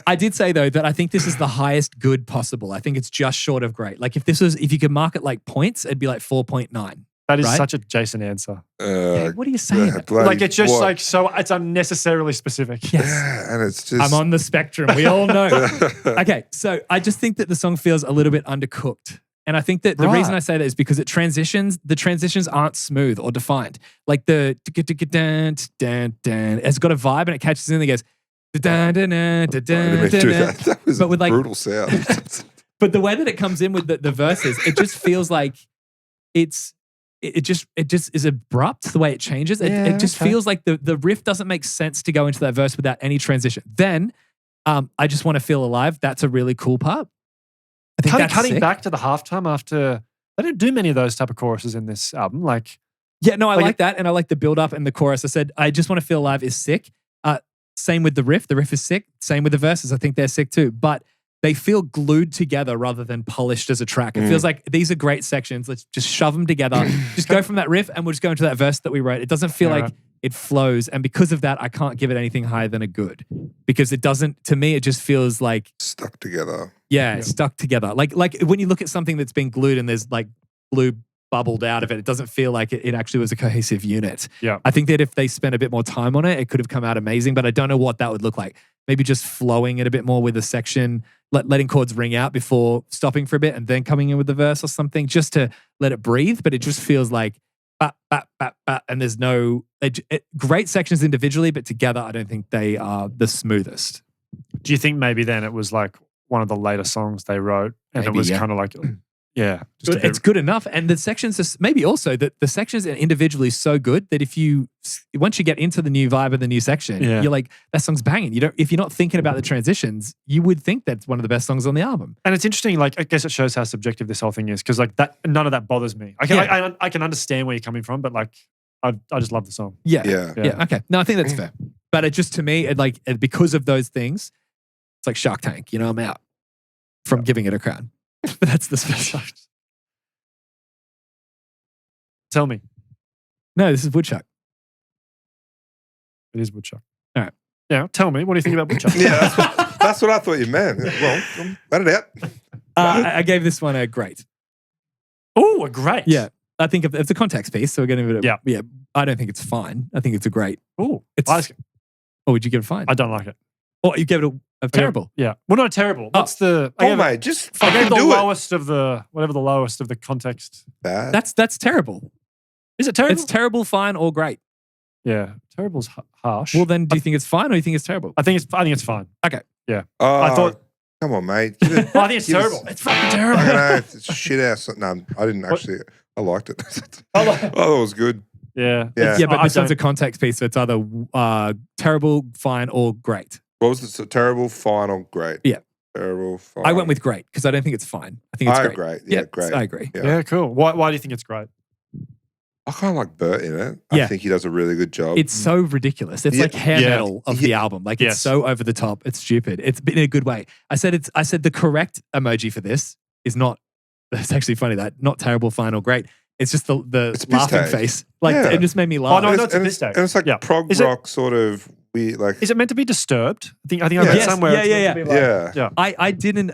I did say though that I think this is the highest good possible. I think it's just short of great. Like if you could mark it like points, it'd be like 4.9. That is right? such a Jason answer. What are you saying? Like it's just like so it's unnecessarily specific. Yes. Yeah, and it's just I'm on the spectrum. We all know. Okay, so I just think that the song feels a little bit undercooked. And I think that the reason I say that is because the transitions aren't smooth or defined. Like the it's got a vibe and it catches in and it goes that was but with like brutal sound. but the way that it comes in with the verses, it just feels like it just is abrupt the way it changes. It just feels like the riff doesn't make sense to go into that verse without any transition. Then I just want to feel alive. That's a really cool part. I think Cutting back to the halftime after they didn't do many of those type of choruses in this album. Like I like that, and I like the build up and the chorus. I said I just want to feel alive is sick. Same with the riff. The riff is sick. Same with the verses. I think they're sick too. But they feel glued together rather than polished as a track. It feels like these are great sections. Let's just shove them together. Just go from that riff and we'll just go into that verse that we wrote. It doesn't feel like it flows. And because of that, I can't give it anything higher than a good. Because it doesn't, to me, it just feels like Stuck together. Yeah, stuck together. Like when you look at something that's been glued and there's like glue bubbled out of it, it doesn't feel like it actually was a cohesive unit. Yeah. I think that if they spent a bit more time on it, it could have come out amazing, but I don't know what that would look like. Maybe just flowing it a bit more with a section, letting chords ring out before stopping for a bit and then coming in with the verse or something just to let it breathe. But it just feels like bat, bat, bat, bat, and there's no great sections individually, but together I don't think they are the smoothest. Do you think maybe then it was like one of the later songs they wrote and Maybe, it was yeah. kind of like, just a bit, It's good enough. And the sections, maybe also that the sections are individually so good that once you get into the new vibe of the new section, you're like, that song's banging. If you're not thinking about the transitions, you would think that's one of the best songs on the album. And it's interesting, like, I guess it shows how subjective this whole thing is because, like, that none of that bothers me. I can understand where you're coming from, but, like, I just love the song. Yeah. Okay. No, I think that's fair. But it just, to me, because of those things, it's like Shark Tank. I'm out from giving it a crown. But that's the special. Tell me. No, this is Woodshock. It is Woodshock. All right. Now, tell me, what do you think about Woodshock? Yeah, that's what I thought you meant. Well, let it out. I gave this one a great. Oh, a great. Yeah. I think it's a context piece, so we're going to give it Yeah. I don't think it's fine. I think it's a great. Oh, Or would you give it fine? I don't like it. Or you gave it a terrible? Yeah. Well, not terrible. What's the... Oh, mate, just I fucking gave the do it. lowest of the... Whatever the lowest of the context. Bad. That's terrible. Is it terrible? It's terrible, fine, or great. Yeah. Terrible's harsh. Well, then do you think it's fine or you think it's terrible? I think it's fine. Okay. Yeah. Oh, I thought... Come on, mate. I think it's terrible. It's fucking terrible. I don't know. It's shit ass. No, I didn't actually. I liked it. I thought it was good. Yeah. Yeah. Yeah, but I this one's a don't- context piece, so it's either terrible, fine, or great. What was this? Terrible, final, great. Yeah. Terrible, fine. I went with great because I don't think it's fine. I think it's great. Great. Yeah, great. I agree. Yeah. Yeah, cool. Why do you think it's great? I kind of like Bert in it. Yeah. I think he does a really good job. It's so ridiculous. It's Yeah. like hair Yeah. metal of the album. Like Yes. it's so over the top. It's stupid. It's in a good way. I said the correct emoji for this is not. It's actually funny that not terrible, fine, or great. It's just the It's a piss laughing take. face. Like Yeah. it just made me laugh. no, and no, it's, it's a and piss it's, take. and it's like Yeah. prog Is it- rock sort of weird. Like Is it meant to be disturbed? I think I Yeah. read Yes, somewhere. it's meant to be like- yeah. I didn't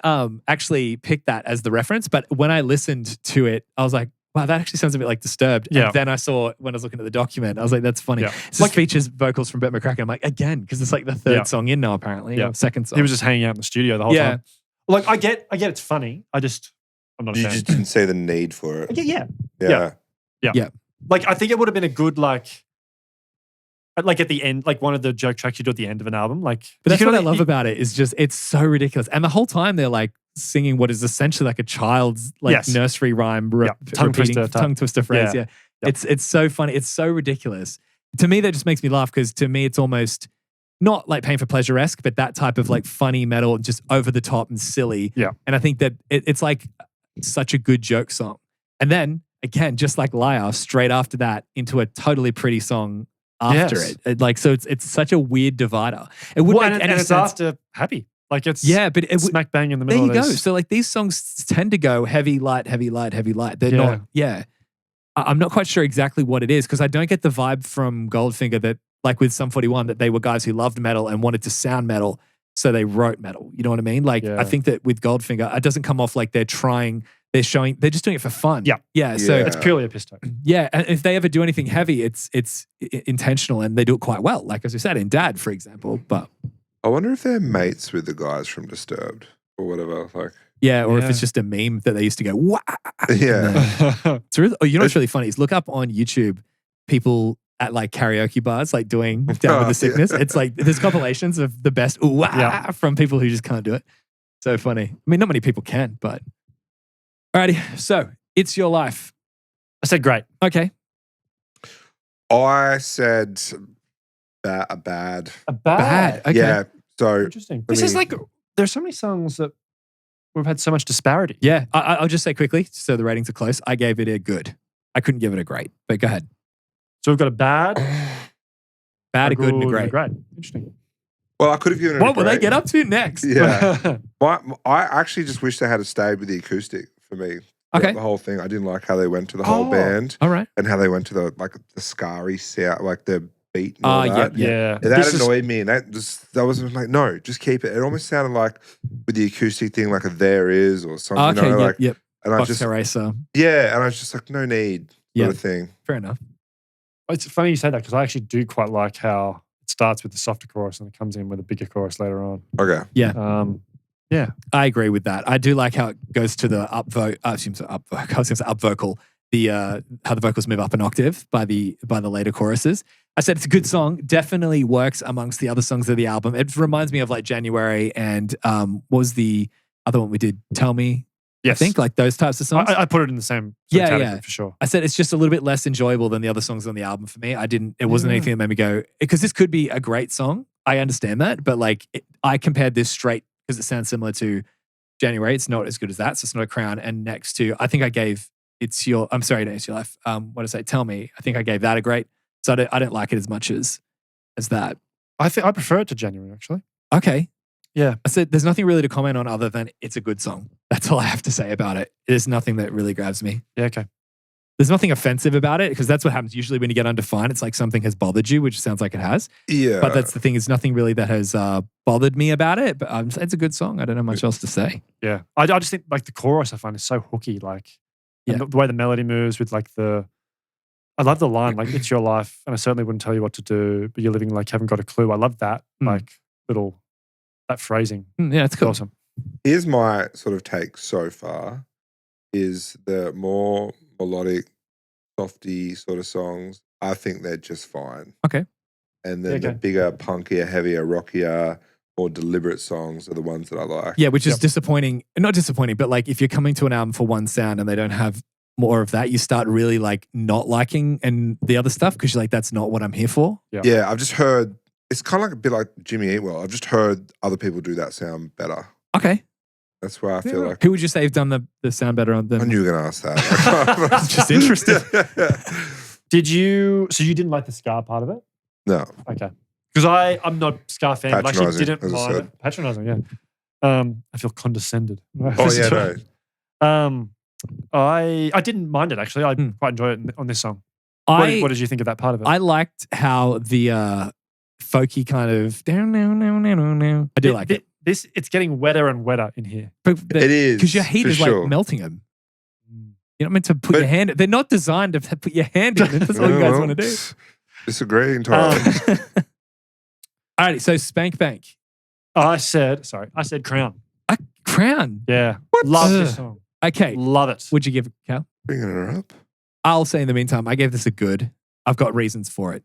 actually pick that as the reference, but when I listened to it, I was like, wow, that actually sounds a bit like Disturbed. Yeah. And then I saw, when I was looking at the document, I was like, that's funny. Yeah. It just features vocals from Bette McCracken. I'm like, again, because it's like the third Yeah. song in now, apparently. Yeah. Or second song. He was just hanging out in the studio the whole time. Like I get it's funny. I'm not a You fan. just didn't see the need for it. Yeah. Yeah. Like I think it would have been a good like at the end, like one of the joke tracks you do at the end of an album. Like, But that's you what I can- love you- about it is just, it's so ridiculous. And the whole time they're like singing what is essentially like a child's like Yes. nursery rhyme, Tongue twister type. tongue twister phrase. Yeah. Yeah. It's so funny. It's so ridiculous. To me, that just makes me laugh because to me, it's almost not like Pain for Pleasure-esque, but that type of like funny metal, just over the top and silly. Yeah. And I think that it's like such a good joke song. And then again, just like Liar, straight after that into a totally pretty song after Yes. it. Like, so it's such a weird divider. It wouldn't Well, make and any it's sense. after Happy. Like it's Yeah, but it would, smack bang in the there middle. you of go. this. So like these songs tend to go heavy, light, heavy, light, heavy, light. They're Yeah. not, I'm not quite sure exactly what it is because I don't get the vibe from Goldfinger that like with Sum 41, that they were guys who loved metal and wanted to sound metal, so they wrote metal. You know what I mean? Like, I think that with Goldfinger, it doesn't come off like they're trying, they're just doing it for fun. Yeah. So it's purely a piss take. Yeah, and if they ever do anything heavy, it's intentional and they do it quite well. Like as we said in Dad, for example. But I wonder if they're mates with the guys from Disturbed or whatever. Like, or if it's just a meme that they used to go, wah! Yeah. It's really, you know what's really funny is look up on YouTube people at like karaoke bars, like doing Down with the Sickness. It's like there's compilations of the best from people who just can't do it. So funny. I mean, not many people can, but alrighty. So It's Your Life. I said great. Okay. I said bad. Bad. Okay. Yeah. So Interesting. This is like, there's so many songs that we've had so much disparity. Yeah. I'll just say quickly, so the ratings are close. I gave it a good. I couldn't give it a great, but go ahead. So we've got a bad, a good, and a great. Interesting. Well, I could have given it What a will they great. get up to next? Yeah. I actually just wish they had stayed with the acoustic for me. Okay. The whole thing. I didn't like how they went to the whole band. All right. And how they went to the scary sound, like the beat and all that. Yeah. That annoyed me, and that was like, no, just keep it. It almost sounded like with the acoustic thing, like a There Is or something. Okay, you know, And I Box just, Eraser. and I was just like, no need sort of thing. Fair enough. It's funny you say that because I actually do quite like how it starts with the softer chorus and it comes in with a bigger chorus later on. Okay. Yeah. I agree with that. I do like how it goes to the up vocal. I was going to say up vocal. How the vocals move up an octave by the later choruses. I said it's a good song. Definitely works amongst the other songs of the album. It reminds me of like January and what was the other one we did? Tell Me. Yes. I think like those types of songs. I put it in the same category for sure. I said it's just a little bit less enjoyable than the other songs on the album for me. It wasn't anything that made me go, because this could be a great song. I understand that, but like I compared this straight because it sounds similar to January. It's not as good as that, so it's not a crown. And next to, I think I gave It's Your Life. What did I say? Tell Me. I think I gave that a great. So I don't like it as much as that. I prefer it to January actually. Okay. Yeah. I said there's nothing really to comment on other than it's a good song. That's all I have to say about it. There's nothing that really grabs me. Yeah, okay. There's nothing offensive about it because that's what happens usually when you get undefined. It's like something has bothered you, which sounds like it has. Yeah. But that's the thing. It's nothing really that has bothered me about it. But it's a good song. I don't know much else to say. Yeah. I just think like the chorus I find is so hooky. Like and the way the melody moves with like I love the line, like, it's your life, and I certainly wouldn't tell you what to do, but you're living like you haven't got a clue. I love that, like, that phrasing. Yeah, it's cool. Awesome. Here's my sort of take so far is the more melodic, softy sort of songs, I think they're just fine. Okay. And then the bigger, punkier, heavier, rockier, more deliberate songs are the ones that I like. Yeah, which is disappointing. Not disappointing, but like if you're coming to an album for one sound and they don't have more of that, you start really like not liking and the other stuff because you're like, that's not what I'm here for. Yeah, I've just heard, it's kind of like a bit like Jimmy Eat Well. I've just heard other people do that sound better. Okay. That's where I feel like. Who would you say have done the sound better on them? I knew you were going to ask that. I'm just interested. So you didn't like the ska part of it? No. Okay. Because I'm not a ska fan. I actually didn't as I mind said. it. Patronising, yeah. I feel condescended. Oh, yeah, no. I didn't mind it actually. I quite enjoyed it on this song. What did you think of that part of it? I liked how the folky kind of I do like it. It's getting wetter and wetter in here. It is, because your heat for is sure. like melting them. You're not meant to put your hand. They're not designed to put your hand in. That's what you guys want to do. Disagree entirely. Alrighty, so Spank Bank. I said Crown. Crown. Yeah. Love this song. Okay. Love it. Would you give it, Cal? Bringing her up. I'll say in the meantime, I gave this a good. I've got reasons for it.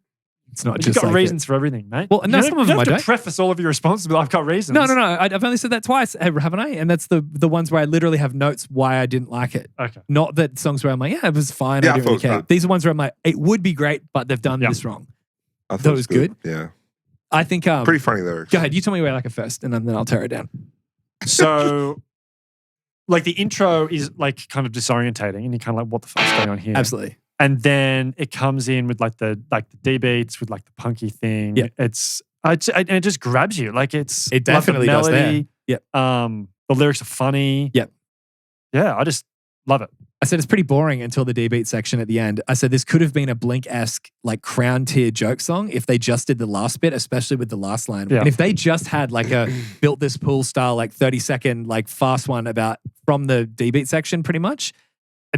It's not You've just got like reasons for everything, mate. Well, no, some of them I You don't. have to preface all of your responses with I've got reasons. No. I've only said that twice, haven't I? And that's the ones where I literally have notes why I didn't like it. Okay. Not that songs where I'm like, yeah, it was fine. Yeah, I didn't really I thought care. that. These are ones where I'm like, it would be great, but they've done this wrong. I thought That was good. Yeah. I think Pretty funny lyrics. Go ahead. You tell me where I like it first, and then I'll tear it down. So, like the intro is like kind of disorientating, and you're kind of like, what the fuck's going on here? Absolutely. And then it comes in with like the D beats with like the punky thing. Yeah. And it just grabs you. Like it definitely does there. Yep. The lyrics are funny. Yep. Yeah, I just love it. I said it's pretty boring until the D-beat section at the end. I said this could have been a Blink-esque like crown tier joke song if they just did the last bit, especially with the last line. Yeah. And if they just had like a built this pool style like 30-second like fast one about from the D-beat section pretty much,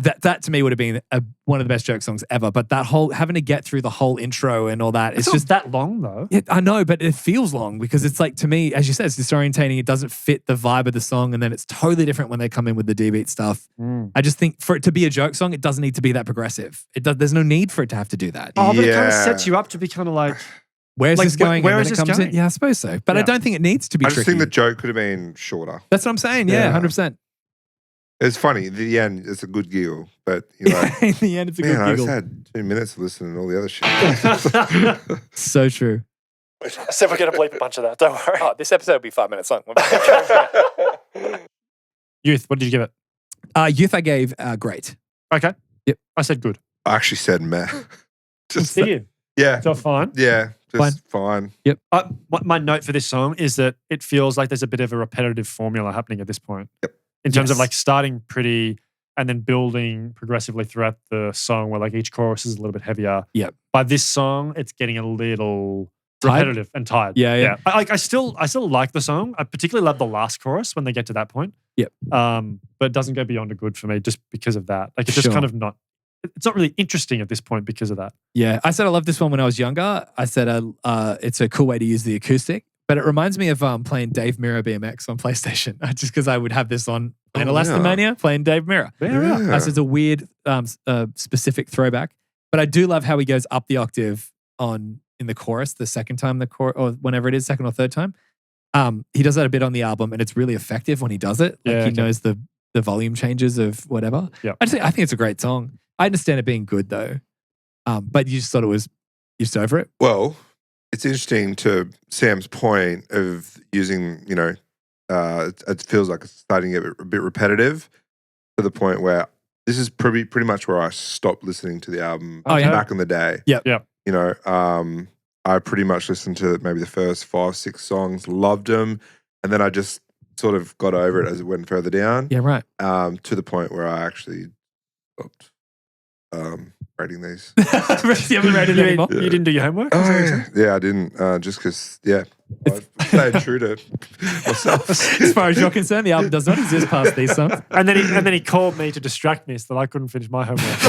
that to me would have been one of the best joke songs ever. But that whole having to get through the whole intro and all that, it's just that long though. I know, but it feels long because it's like, to me, as you said, it's disorientating. It doesn't fit the vibe of the song. And then it's totally different when they come in with the D-beat stuff. I just think for it to be a joke song, it doesn't need to be that progressive. There's no need for it to have to do that. Oh, but it kind of sets you up to be kind of like, Where's this going? Where and is then it this comes going? in. Yeah, I suppose so. But I don't think it needs to be I just tricky. think the joke could have been shorter. That's what I'm saying. Yeah, 100%. It's funny. At the end, it's a good giggle, but you're like, In the end, it's a man, good I giggle. just had 2 minutes to listen to all the other shit. So true. so we're going to bleep a bunch of that. Don't worry. Oh, this episode will be 5 minutes long. Youth, what did you give it? Youth, I gave great. Okay. Yep. I said good. I actually said meh. Just Did you? yeah, So fine. yeah, just fine. Yep. My note for this song is that it feels like there's a bit of a repetitive formula happening at this point. Yep. In terms of Yes. like starting pretty and then building progressively throughout the song where like each chorus is a little bit heavier. Yep. By this song, it's getting a little Tired? repetitive and tired. Yeah. I still like the song. I particularly love the last chorus when they get to that point. Yep. But it doesn't go beyond a good for me just because of that. Like it's just Sure. kind of not, it's not really interesting at this point because of that. Yeah, I said I loved this one when I was younger. I said it's a cool way to use the acoustic, but it reminds me of playing Dave Mirra BMX on PlayStation. Just because I would have this on playing Elast Mania, playing Dave Mirra. Yeah. I said it's a weird, specific throwback, but I do love how he goes up the octave in the chorus the second time or whenever it is, second or third time. He does that a bit on the album, and it's really effective when he does it. Like he knows the volume changes of whatever. Yeah, I think it's a great song. I understand it being good though, but you just thought it was just over it. Well, it's interesting to Sam's point of using, it feels like it's starting to get a bit repetitive to the point where this is pretty much where I stopped listening to the album back in the day. Yep. I pretty much listened to maybe the first 5-6 songs, loved them, and then I just sort of got over it as it went further down. Yeah, right. To the point where I actually stopped rating these. You haven't rated it anymore? You didn't do your homework? Yeah, I didn't. Just because, I've stayed true to myself. As far as you're concerned, the album does not exist past these songs. And then he called me to distract me so that I couldn't finish my homework.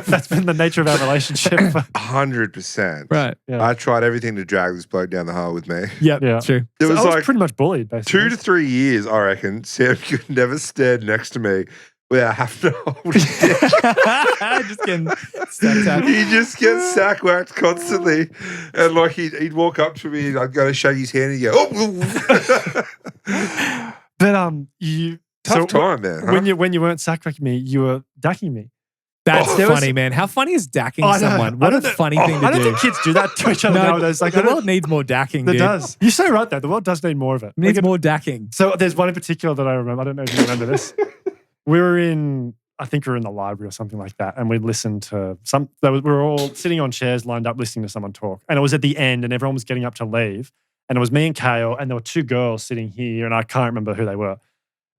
That's been the nature of our relationship. 100%. Right. Yeah. I tried everything to drag this bloke down the hole with me. Yep, Yeah. true. It was I was like pretty much bullied, basically. 2 to 3 years, I reckon. Sam could never stand next to me without having to hold his dick. Just getting stacked up. He just gets sack whacked constantly. And like he'd walk up to me and I'd go to shake his hand and he'd go, oh. But you Tough time, man. Huh? when you weren't sack-whacking me, you were dacking me. That's There was- funny, man. How funny is dacking I know. someone? What I a don't know. funny thing to I don't do. think kids do that to each other nowadays. Like, the world needs more dacking, It dude. does. You're so right, though. The world does need more of it. It needs Like, more dacking. So there's one in particular that I remember. I don't know if you remember this. I think we were in the library or something like that, and we listened to we were all sitting on chairs lined up listening to someone talk. And it was at the end, and everyone was getting up to leave. And it was me and Kale, and there were 2 girls sitting here, and I can't remember who they were.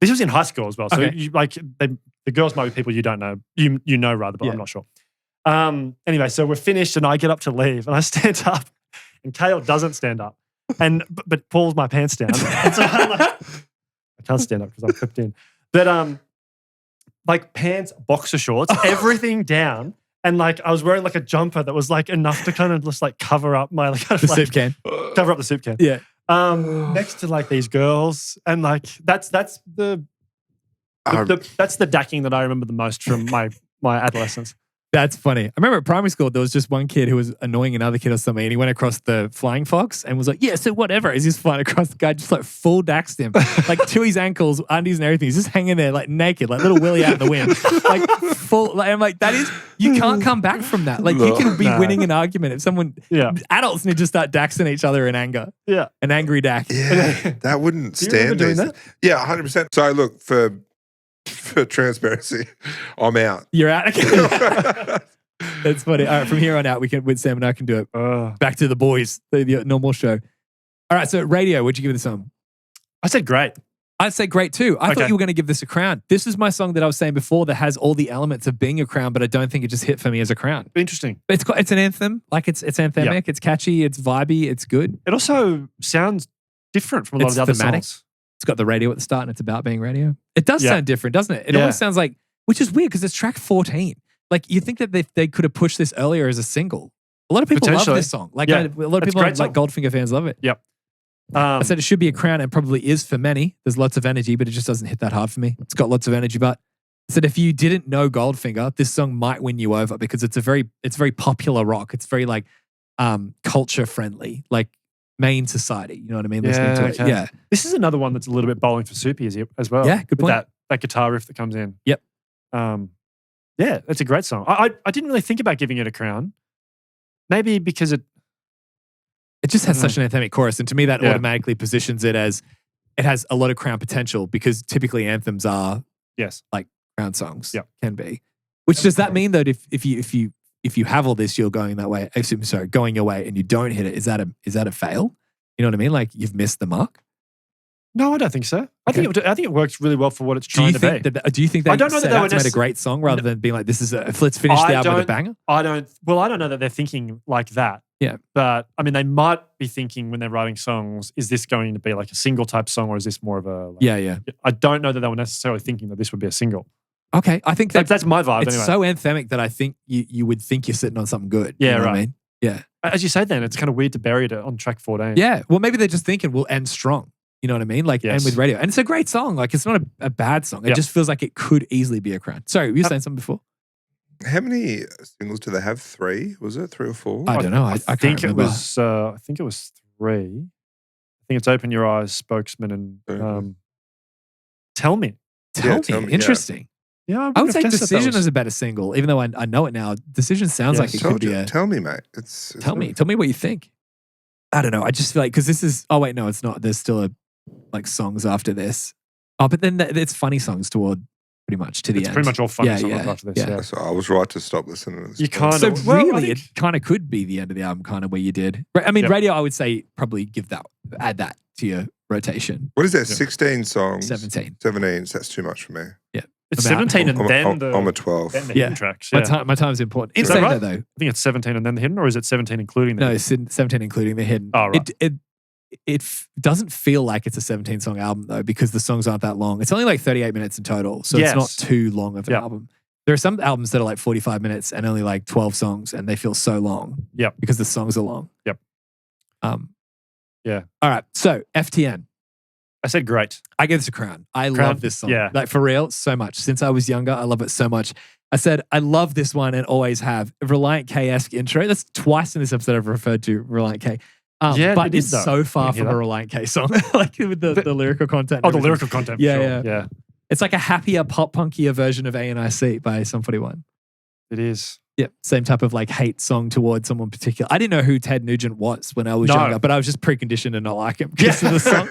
This was in high school as well. So Okay. the girls might be people you don't know. You know rather, but Yeah. I'm not sure. Anyway, so we're finished, and I get up to leave, and I stand up, and Kale doesn't stand up, and but pulls my pants down. And so I'm like, I can't stand up because I'm clipped in. But like pants, boxer shorts, everything down. And like I was wearing like a jumper that was like enough to kind of just like cover up my like, The soup can. cover up the soup can. Yeah. Next to like these girls, and like that's the dacking that I remember the most from my adolescence. That's funny. I remember at primary school, there was just one kid who was annoying another kid or something, and he went across the flying fox and was like, yeah, so whatever. As he's flying across, the guy just like full daxed him, like to his ankles, undies and everything. He's just hanging there like naked, like little Willie out in the wind. Like full, like, I'm like, you can't come back from that. Like you can be winning an argument if someone, adults need to start daxing each other in anger. Yeah. An angry dax. Yeah, that wouldn't Do you remember stand doing these. that? Yeah, 100%. So look, for transparency, I'm out. You're out. That's funny. All right, from here on out, with Sam and I can do it. Back to the boys, the normal show. All right, so radio, what'd you give this song? I said great. I'd say great too. I Okay. thought you were going to give this a crown. This is my song that I was saying before that has all the elements of being a crown, but I don't think it just hit for me as a crown. Interesting. It's an anthem. Like it's anthemic. Yeah. It's catchy. It's vibey. It's good. It also sounds different from a lot It's of the other thematic. songs. It's got the radio at the start and it's about being radio. It does Yeah. sound different, doesn't it? It Yeah. almost sounds like, which is weird because it's track 14. Like you think that they could have pushed this earlier as a single. A lot of people love Potentially. this song. Like Yeah. a lot of It's a people great like Goldfinger fans love it. Yep. I said it should be a crown and probably is for many. There's lots of energy, but it just doesn't hit that hard for me. It's got lots of energy, but I said if you didn't know Goldfinger, this song might win you over because it's very popular rock. It's very like culture friendly, like main society. You know what I mean? Listening to it. okay. Yeah. This is another one that's a little bit bowling for Soupy as well. Yeah, good With point. That guitar riff that comes in. Yep. Yeah, it's a great song. I didn't really think about giving it a crown. Maybe because it It just has such an anthemic chorus. And to me, that Yeah. automatically positions it as it has a lot of crown potential because typically anthems are yes. crown songs. Yep. Can be. Which does that mean that if you have all this, you're going that way, going your way and you don't hit it, is that a fail? You know what I mean? Like you've missed the mark? No, I don't think so. I think it works really well for what it's Do trying you to be. think that do you think they I don't know that set they out were to make a necess- great song rather than being like this is let's finish the album with a banger? I don't know that they're thinking like that. Yeah. But I mean, they might be thinking when they're writing songs, is this going to be like a single type song or is this more of a? Like, Yeah. I don't know that they were necessarily thinking that this would be a single. Okay. I think That's my vibe it's anyway. so anthemic that I think you would think you're sitting on something good. Yeah, You know what I right. mean? Yeah. As you say then, it's kind of weird to bury it on track 14. Yeah. Well, maybe they're just thinking we'll end strong. You know what I mean? Like, Yes. end with radio. And it's a great song. Like, it's not a bad song. It Yep. just feels like it could easily be a crown. Sorry, you were saying something before? How many singles do they have? 3? Was it 3 or 4? I don't know. I can't think it remember. was. I think it was 3. I think it's Open Your Eyes, Spokesman, and Tell Me. Tell Tell me. Me, yeah. Interesting. Yeah, I would say Decision is a better single, even though I know it now. Decision sounds Yes. like it could be a. Tell me, mate. It's Tell me what you think. I don't know. I just feel like because this is. Oh wait, no, it's not. There's still like songs after this. Oh, but then it's funny songs toward pretty much to the It's end. pretty much all funny Yeah, songs yeah, after this. yeah. Yeah. So I was right to stop listening to this. You song. kind So of- well, I really, think- it kind of could be the end of the album, kind of where you did. I mean, Yep. radio. I would say probably add that to your rotation. What is that? Yeah. 16 songs? 17. 17. So that's too much for me. It's About- 17 and then I'm a the 12. then the Yeah. hidden tracks. My Yeah. time's important. Is that Insane right? though. I think it's 17 and then the hidden, or is it 17 including the No, hidden? it's 17 including the hidden. Oh, right. It doesn't feel like it's a 17 song album though because the songs aren't that long. It's only like 38 minutes in total, so Yes. it's not too long of an Yeah. album. There are some albums that are like 45 minutes and only like 12 songs, and they feel so long. Yep. because the songs are long. Yep. Yeah. All right. So FTN. I said great. I give this a crown. I Crown? love this song. Yeah. Like for real, so much. Since I was younger, I love it so much. I said, I love this one and always have. A Reliant K-esque intro. That's twice in this episode I've referred to Reliant K. Yeah, but it is, it's though. so far You hear from a that? Reliant K song, like with the lyrical content. Oh, and the everything. lyrical content. For Yeah, sure. yeah. Yeah. It's like a happier, pop punkier version of A&IC by Sum 41. It is. Yeah, same type of like hate song towards someone particular. I didn't know who Ted Nugent was when I was No. younger, but I was just preconditioned to not like him because of the song.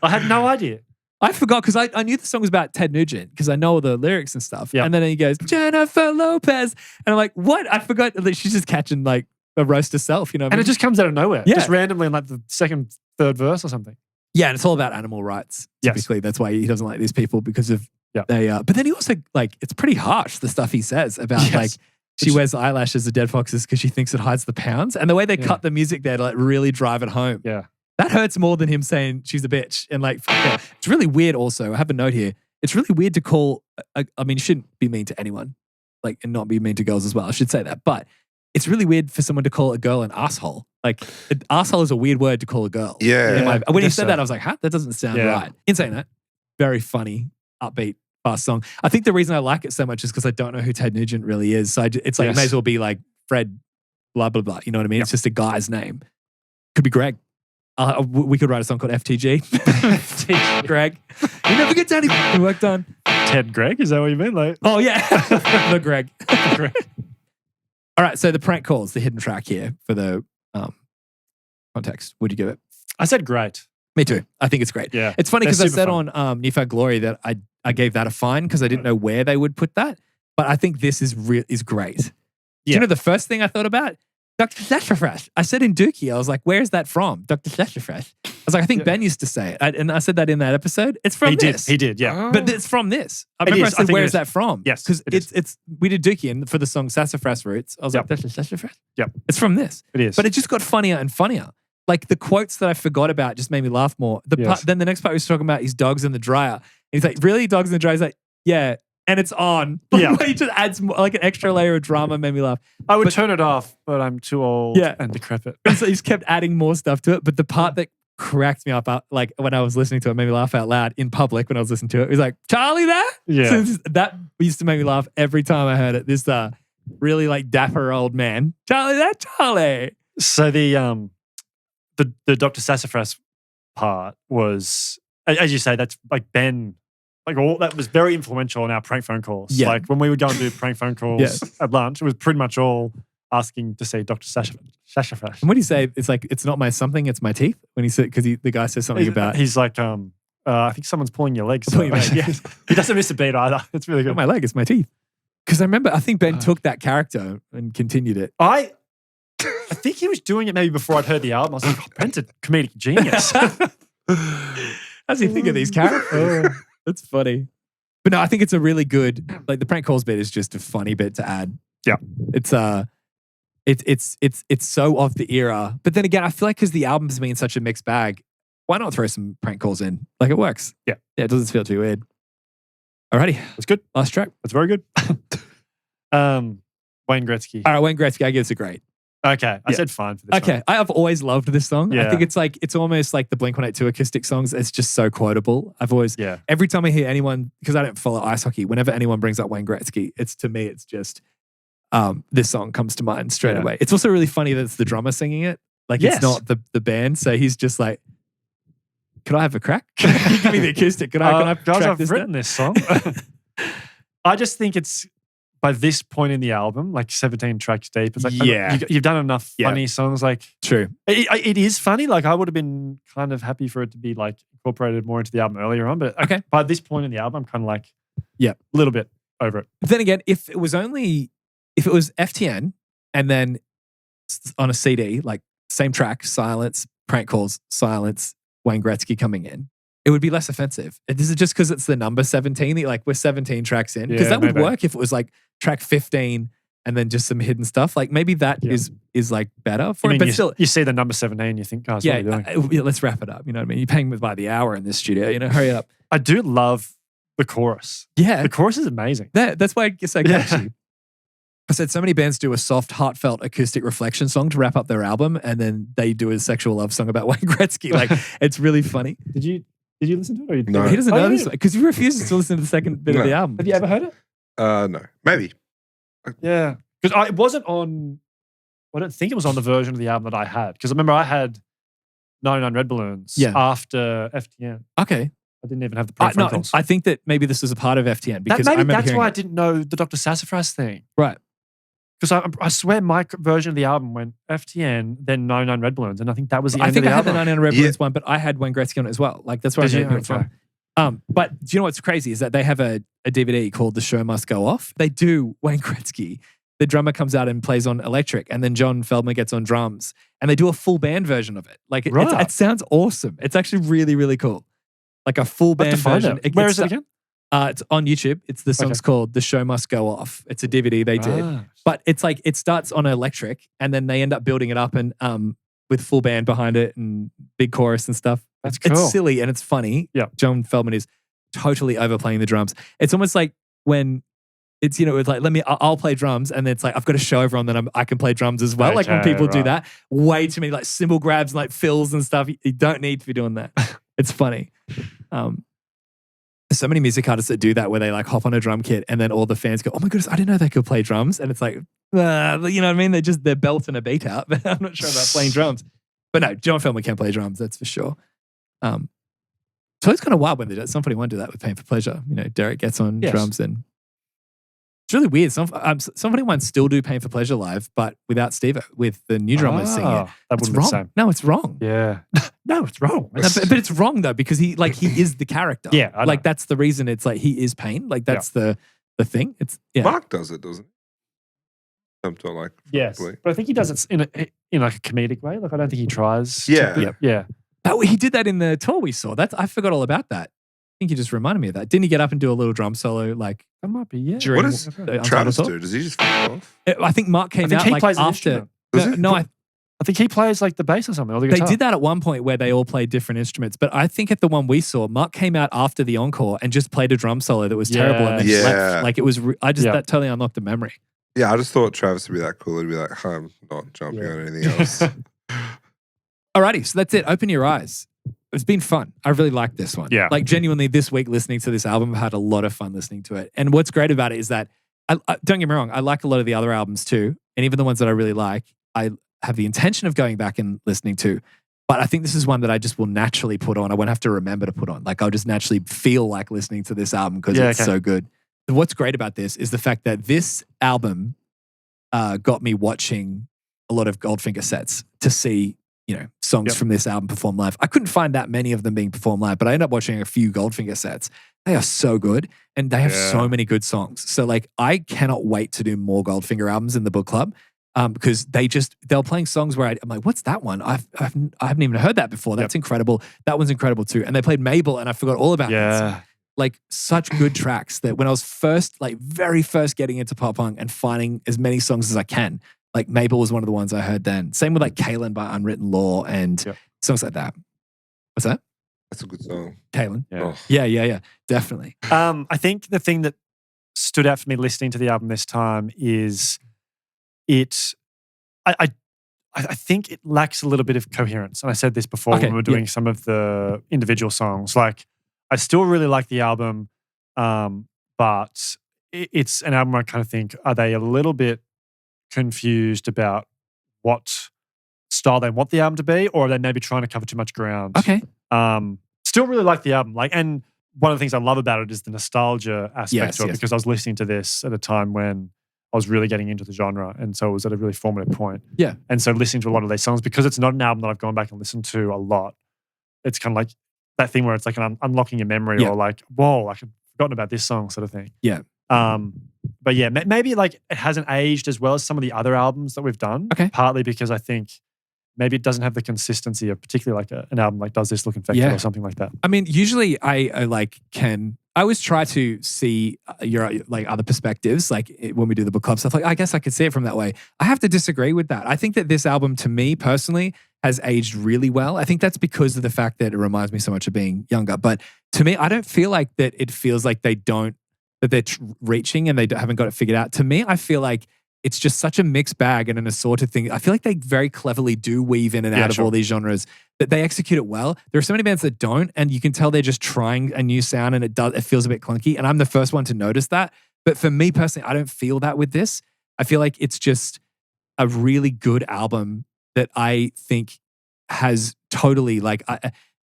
I had no idea. I forgot because I knew the song was about Ted Nugent because I know all the lyrics and stuff. Yeah. And then he goes, Jennifer Lopez. And I'm like, what? I forgot that she's just catching like a roast herself, you know what I And mean? it just comes out of nowhere. Yeah. Just randomly in like the second, third verse or something. Yeah, and it's all about animal rights. Yes. Typically, that's why he doesn't like these people because of Yeah. they. But then he also like it's pretty harsh the stuff he says about Yes. like she Which- wears eyelashes of dead foxes because she thinks it hides the pounds, and the way they Yeah. cut the music there to like really drive it home. Yeah. That hurts more than him saying she's a bitch. And like, yeah. It's really weird. Also, I have a note here. It's really weird to call. I mean, you shouldn't be mean to anyone, like, and not be mean to girls as well. I should say that, but. It's really weird for someone to call a girl an asshole. Like, an asshole is a weird word to call a girl. Yeah. When he guess said so. that, I was like, huh? That doesn't sound Yeah. right. In saying that, very funny, upbeat, fast song. I think the reason I like it so much is because I don't know who Ted Nugent really is. So it's like, it may Yes. as well be like Fred, blah, blah, blah. You know what I mean? Yep. It's just a guy's name. Could be Greg. We could write a song called FTG. Greg. You never get any work done. Ted Greg, is that what you mean? Like, Oh, yeah. The Greg. All right. So the prank calls, the hidden track here for the context. Would you give it? I said great. Me too. I think it's great. Yeah. It's funny They're because I super said fun. on Newfound Glory that I gave that a fine because I didn't know where they would put that. But I think this is great. Do Yeah. you know the first thing I thought about? Dr. Sassafras. I said in Dookie, I was like, where's that from? Dr. Sassafras. I was like, I think Ben used to say it. And I said that in that episode. It's from this. He did, yeah. But it's from this. I It remember is. I I said, think it where's is. that from? Yes, Because it is. it's we did Dookie and for the song Sassafras Roots. I was like, Dr. Sassafras? Yep. It's from this. It is. But it just got funnier and funnier. Like the quotes that I forgot about just made me laugh more. Then the next part he was talking about his dogs in the dryer. And he's like, really? Dogs in the dryer? He's like, yeah. And it's on. Yeah. He just adds more, like an extra layer of drama, made me laugh. I would turn it off, but I'm too old and decrepit. And so he's kept adding more stuff to it. But the part that cracked me up, like when I was listening to it, made me laugh out loud in public when I was listening to it. He was like, Charlie there? Yeah. So that used to make me laugh every time I heard it. This really like dapper old man. Charlie there? Charlie. So the Dr. Sassafras part was, as you say, that's like Ben. Like all that was very influential in our prank phone calls. Yeah. Like when we would go and do prank phone calls at lunch, it was pretty much all asking to see Dr. Sassafras. And what do you say? It's like, it's not my something, it's my teeth. When he said, because the guy says something about. He's like, I think someone's pulling your legs. Pulling your leg, yeah. He doesn't miss a beat either. It's really Not good. my leg, it's my teeth. Because I think Ben took that character and continued it. I think he was doing it maybe before I'd heard the album. I was like, oh, Ben's a comedic genius. How does he think of these characters? That's funny. But no, I think it's a really good, like the prank calls bit is just a funny bit to add. Yeah. It's so of the era. But then again, I feel like because the album's been such a mixed bag, why not throw some prank calls in? Like it works. Yeah. Yeah, it doesn't feel too weird. Alrighty. That's good. Last track. That's very good. Wayne Gretzky. All right, Wayne Gretzky, I give it a great. Okay. I said fine for this Okay. one. I have always loved this song. I Yeah. think it's almost like the Blink-182 acoustic songs. It's just so quotable. Yeah. Every time I hear anyone, because I don't follow ice hockey, whenever anyone brings up Wayne Gretzky, it's just this song comes to mind straight away. It's also really funny that it's the drummer singing it. Like it's not the band. So he's just like, could I have a crack? Can you give me the acoustic? Can I guys, track I've this written down? this song. I just think it's by this point in the album, like 17 tracks deep. It's like, you've done enough funny songs. Like, true. It is funny. Like, I would have been kind of happy for it to be like incorporated more into the album earlier on. But by this point in the album, I'm kind of like, a little bit over it. But then again, if it was FTN and then on a CD, like same track, silence, prank calls, silence, Wayne Gretzky coming in, it would be less offensive. Is it just because it's the number 17? Like we're 17 tracks in? Because that would work if it was like track 15 and then just some hidden stuff. Like maybe that is like better for it. But still, you see the number 17, you think, guys, what are you doing? Let's wrap it up. You know what I mean? You're paying me by the hour in this studio. You know, hurry up. I do love the chorus. Yeah. The chorus is amazing. That's why I guess I catchy. I said so many bands do a soft, heartfelt acoustic reflection song to wrap up their album, and then they do a sexual love song about Wayne Gretzky. Like, it's really funny. Did you listen to it? Or you No. He doesn't know this because he refuses to listen to the second bit of the album. Have you ever heard it? No, maybe. Yeah. Because it wasn't on, I don't think it was on the version of the album that I had. Because I remember I had 99 Red Balloons after FTN. Okay. I didn't even have the prank phone calls. I think that maybe this was a part of FTN because I remember that's why I it. didn't know the Dr. Sassafras thing. Right. Because I swear my version of the album went FTN, then 99 Red Balloons. And I think that was the end I think of the I had album. the 99 Red Balloons one, but I had Wayne Gretzky on it as well. Like that's where Did I you? knew it from. But do you know what's crazy is that they have a DVD called The Show Must Go Off. They do Wayne Gretzky. The drummer comes out and plays on electric, and then John Feldmann gets on drums, and they do a full band version of it. Like it sounds awesome. It's actually really, really cool. Like a full band version. Where is it again? It's on YouTube. The song's called The Show Must Go Off. It's a DVD they did. But it's like it starts on electric and then they end up building it up and with full band behind it and big chorus and stuff. That's cool. It's silly and it's funny. Yeah. John Feldmann is totally overplaying the drums. It's almost like when it's, it's like, I'll play drums and then it's like, I've got to show everyone that I can play drums as well. Okay, like when people do that, way too many like cymbal grabs and like fills and stuff. You don't need to be doing that. It's funny. There's so many music artists that do that where they like hop on a drum kit and then all the fans go, oh my goodness, I didn't know they could play drums. And it's like, you know what I mean? They're belting a beat out, but I'm not sure about playing drums. But no, John Feldmann can play drums, that's for sure. So it's kind of wild when they do. Some 41 do that with Pain for Pleasure. Derek gets on drums and it's really weird. Some 41 still do Pain for Pleasure live, but without Steve, with the new drummers singing it. That It's wouldn't be wrong. the same. No, it's wrong. Yeah. No, it's wrong. No, but it's wrong though because he is the character. Yeah, I know. Like that's the reason. It's like he is Pain. Like that's the thing. It's Mark does it, doesn't Something like Yes, probably. but I think he does it in like a comedic way. Like I don't think he tries. Yeah. Yeah. He did that in the tour we saw. I forgot all about that. I think you just reminded me of that. Didn't he get up and do a little drum solo like That might be, yeah. during What does the Untitled Travis tour? do? Does he just fuck off? I think Mark came think out he like plays an after. instrument. Does he? No, I think he plays like the bass or something, or the they guitar. did that at one point where they all played different instruments. But I think at the one we saw, Mark came out after the encore and just played a drum solo that was terrible and then just Yeah. left. Like it was. That totally unlocked a memory. Yeah, I just thought Travis would be that cool. He'd be like, I'm not jumping on anything else. Alrighty, so that's it. Open your eyes. It's been fun. I really like this one. Yeah. Like genuinely this week listening to this album, I've had a lot of fun listening to it. And what's great about it is that, don't get me wrong, I like a lot of the other albums too. And even the ones that I really like, I have the intention of going back and listening to. But I think this is one that I just will naturally put on. I won't have to remember to put on. Like I'll just naturally feel like listening to this album because it's so good. And what's great about this is the fact that this album got me watching a lot of Goldfinger sets to see, songs from this album performed live. I couldn't find that many of them being performed live, but I ended up watching a few Goldfinger sets. They are so good and they have so many good songs. So like I cannot wait to do more Goldfinger albums in the book club because they're playing songs where I'm like, what's that one? I haven't even heard that before. That's incredible. That one's incredible too. And they played Mabel and I forgot all about that song. Like such good tracks that when I was very first getting into pop punk and finding as many songs as I can, like Mabel was one of the ones I heard then. Same with like Kalen by Unwritten Law and songs like that. What's that? That's a good song. Kalen. Oh. Yeah. Definitely. I think the thing that stood out for me listening to the album this time is I think it lacks a little bit of coherence. And I said this before when we were doing some of the individual songs. Like I still really like the album, but it's an album where I kind of think, are they a little bit confused about what style they want the album to be, or are they maybe trying to cover too much ground? Okay. Still really like the album. And one of the things I love about it is the nostalgia aspect of it, because I was listening to this at a time when I was really getting into the genre, and so it was at a really formative point. Yeah. And so listening to a lot of these songs, because it's not an album that I've gone back and listened to a lot, it's kind of like that thing where it's like unlocking your memory or like, whoa, I've forgotten about this song sort of thing. Yeah. But yeah, maybe like it hasn't aged as well as some of the other albums that we've done. Okay. Partly because I think maybe it doesn't have the consistency of particularly like an album like Does This Look Infected or something like that. I mean, usually I always try to see your like other perspectives, like when we do the book club stuff. Like I guess I could see it from that way. I have to disagree with that. I think that this album, to me personally, has aged really well. I think that's because of the fact that it reminds me so much of being younger. But to me, I don't feel like that. It feels like they're reaching and they haven't got it figured out. To me, I feel like it's just such a mixed bag and an assorted thing. I feel like they very cleverly do weave in and out of all these genres, that they execute it well. There are so many bands that don't, and you can tell they're just trying a new sound and it feels a bit clunky. And I'm the first one to notice that. But for me personally, I don't feel that with this. I feel like it's just a really good album that I think has totally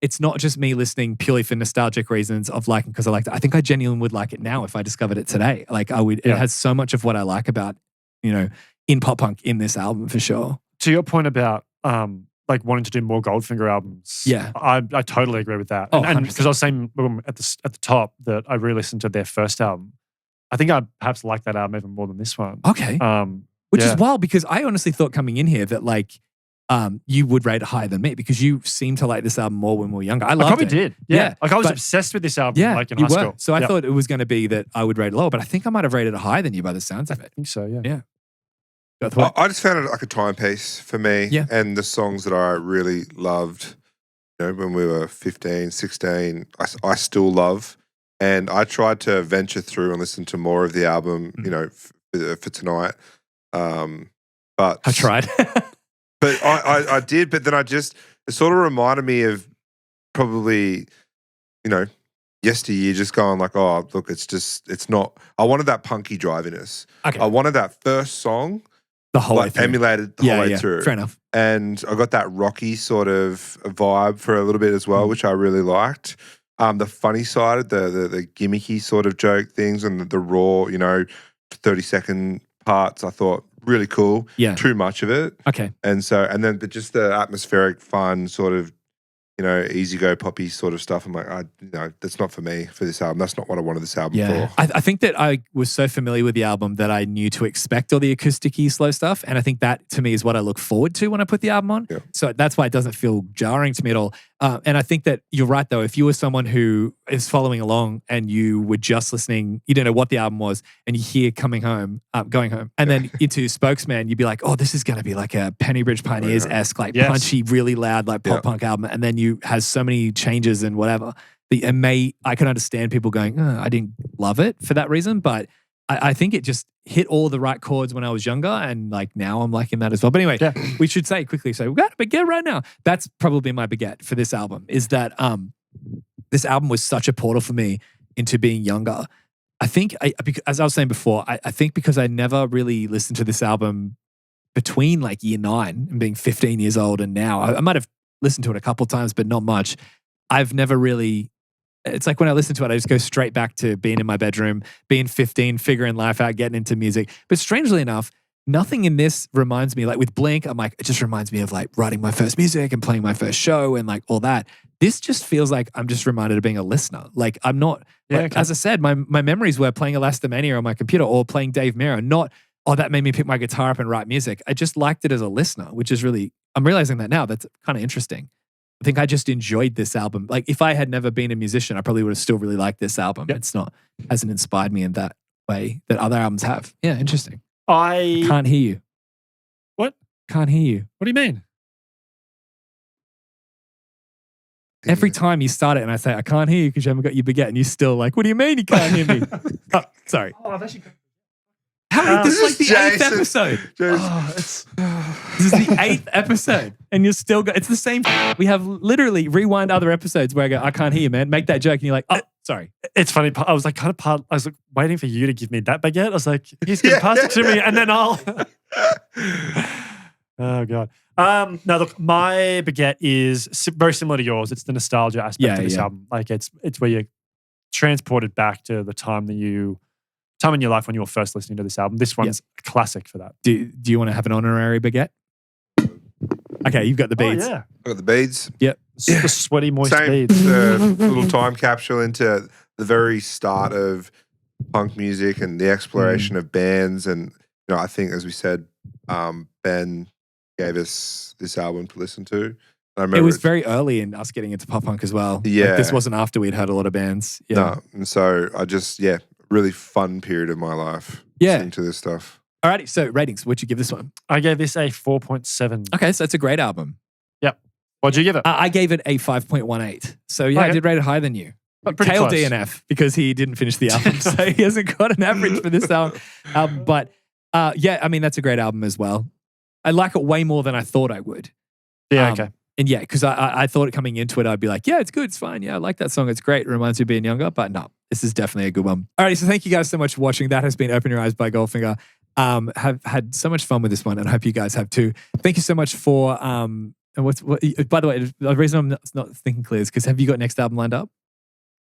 it's not just me listening purely for nostalgic reasons of liking because I liked it. I think I genuinely would like it now if I discovered it today. Like I would. It has so much of what I like about, in pop punk in this album for sure. To your point about like wanting to do more Goldfinger albums, I totally agree with that. And because I was saying at the top that I re-listened to their first album, I think I perhaps like that album even more than this one. Okay, which is wild because I honestly thought coming in here that like you would rate it higher than me because you seem to like this album more when we were younger. I probably did. Yeah. Like I was obsessed with this album like in high school. So I thought it was going to be that I would rate it lower, but I think I might have rated it higher than you by the sounds of it. I think so, yeah. Yeah. I just found it like a timepiece for me. Yeah. And the songs that I really loved, when we were 15, 16, I still love. And I tried to venture through and listen to more of the album, for tonight. But I tried. But I did, but then it sort of reminded me of probably, yesteryear just going like, oh, look, it's not, I wanted that punky driviness. Okay. I wanted that first song. The whole way through. Emulated the whole way through. Fair enough. And I got that rocky sort of vibe for a little bit as well, which I really liked. The funny side, the gimmicky sort of joke things and the raw, 30-second parts, I thought, really cool. Yeah. Too much of it. Okay. And then just the atmospheric, fun sort of, easy go poppy sort of stuff. I'm like, that's not for me for this album. That's not what I wanted this album for. I think that I was so familiar with the album that I knew to expect all the acoustic-y slow stuff. And I think that to me is what I look forward to when I put the album on. Yeah. So that's why it doesn't feel jarring to me at all. And I think that you're right though. If you were someone who is following along and you were just listening, you don't know what the album was, and you hear going home, and then into Spokesman, you'd be like, oh, this is going to be like a Penny Bridge Pioneers-esque, like punchy, really loud, like pop punk album. And then you has so many changes and whatever. I can understand people going, I didn't love it for that reason, but I think it just hit all the right chords when I was younger, and like now I'm liking that as well. But anyway, we should say quickly, so we got a baguette right now. That's probably my baguette for this album, is that this album was such a portal for me into being younger. I think, as I was saying before, I think because I never really listened to this album between like year 9 and being 15 years old and now, I might have listened to it a couple of times, but not much. I've never really... It's like when I listen to it, I just go straight back to being in my bedroom, being 15, figuring life out, getting into music. But strangely enough, nothing in this reminds me, like with Blink, I'm like, it just reminds me of like writing my first music and playing my first show and like all that. This just feels like I'm just reminded of being a listener. Like I'm not, as I said, my memories were playing Elast Mania on my computer or playing Dave Mirra, not, that made me pick my guitar up and write music. I just liked it as a listener, which is really, I'm realizing that now. That's kind of interesting. I think I just enjoyed this album. Like if I had never been a musician, I probably would have still really liked this album. Yep. Hasn't inspired me in that way that other albums have. Yeah, interesting. I can't hear you. What? Can't hear you. What do you mean? Every time you start it and I say, I can't hear you because you haven't got your baguette, and you're still like, what do you mean you can't hear me? Oh, sorry. Oh, I've actually... This is like the 8th episode. This is the 8th episode, and you're still it's the same. We have literally rewind other episodes where I go, I can't hear you, man. Make that joke, and you're like, oh, sorry. It's funny. I was like, I was like waiting for you to give me that baguette. I was like, he's going to pass it to me, and then I'll. Oh God. No, look, my baguette is very similar to yours. It's the nostalgia aspect of this album. Like it's where you're transported back to the time in your life when you were first listening to this album. This one's a classic for that. Do you want to have an honorary baguette? Okay, you've got the beads. I got the beads. Yep. The sweaty, moist beads. Little time capsule into the very start of punk music and the exploration of bands. And I think, as we said, Ben gave us this album to listen to. And I remember it was very early in us getting into pop punk as well. Yeah. Like this wasn't after we'd heard a lot of bands. Yeah. No, and so I just, really fun period of my life listening to this stuff. Alrighty, so ratings. What'd you give this one? I gave this a 4.7. Okay, so it's a great album. Yep. What'd you give it? I gave it a 5.18. So I did rate it higher than you. Kale close. DNF because he didn't finish the album, so he hasn't got an average for this album. But I mean, that's a great album as well. I like it way more than I thought I would. Yeah, okay. And because I thought it coming into it, I'd be like, yeah, it's good, it's fine. Yeah, I like that song. It's great. It reminds me of being younger, but no, this is definitely a good one. All right, so thank you guys so much for watching. That has been Open Your Eyes by Goldfinger. Have had so much fun with this one, and I hope you guys have too. Thank you so much for, and by the way, the reason I'm not thinking clear is because have you got next album lined up?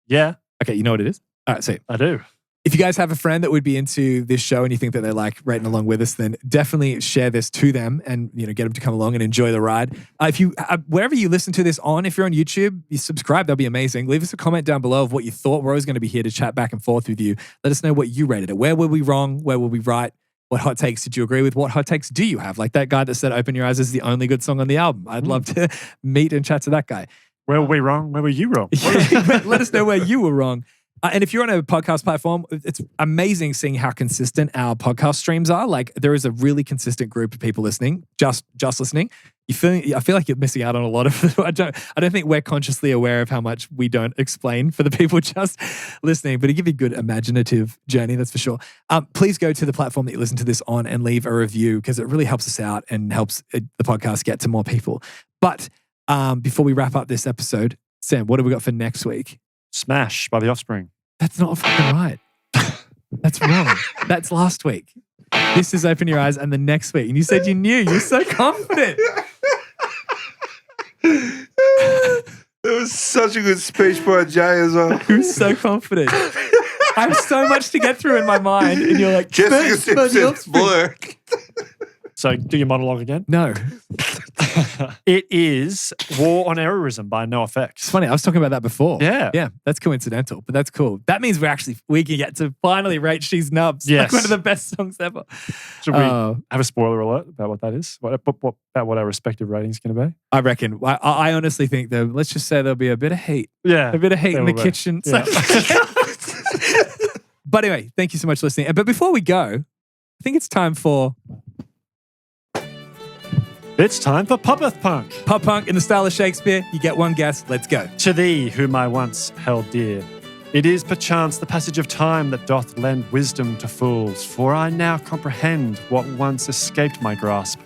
Yeah. Okay, you know what it is? All right, see. I do. If you guys have a friend that would be into this show and you think that they like rating along with us, then definitely share this to them and get them to come along and enjoy the ride. If you wherever you listen to this on, if you're on YouTube, you subscribe. That'll be amazing. Leave us a comment down below of what you thought. We're always going to be here to chat back and forth with you. Let us know what you rated it. Where were we wrong? Where were we right? What hot takes did you agree with? What hot takes do you have? Like that guy that said "Open Your Eyes" is the only good song on the album. I'd love to meet and chat to that guy. Where were we wrong? Where were you wrong? Let us know where you were wrong. And if you're on a podcast platform, it's amazing seeing how consistent our podcast streams are. Like there is a really consistent group of people listening, just listening. I feel like you're missing out on a lot of it. I don't think we're consciously aware of how much we don't explain for the people just listening, but it gives you a good imaginative journey, that's for sure. Please go to the platform that you listen to this on and leave a review because it really helps us out and helps the podcast get to more people. But before we wrap up this episode, Sam, what have we got for next week? Smash by The Offspring. That's not fucking right. That's wrong. That's last week. This is Open Your Eyes and the next week. And you said you knew. You're so confident. It was such a good speech by Jay as well. You're so confident. I have so much to get through in my mind. And you're like, Jessica Simpson's Blur. So do your monologue again? No. It is War on Errorism by NoFX. It's funny. I was talking about that before. Yeah. Yeah. That's coincidental, but that's cool. That means we can get to finally rate She's Nubs. Yes. Like one of the best songs ever. Should we have a spoiler alert about what that is? About what our respective ratings going to be? I reckon. I honestly think though, let's just say there'll be a bit of hate. Yeah. A bit of hate in the kitchen. Yeah. But anyway, thank you so much for listening. But before we go, I think it's time for Puppeth Punk. Pop Punk in the style of Shakespeare. You get one guess. Let's go. To thee, whom I once held dear, it is perchance the passage of time that doth lend wisdom to fools, for I now comprehend what once escaped my grasp.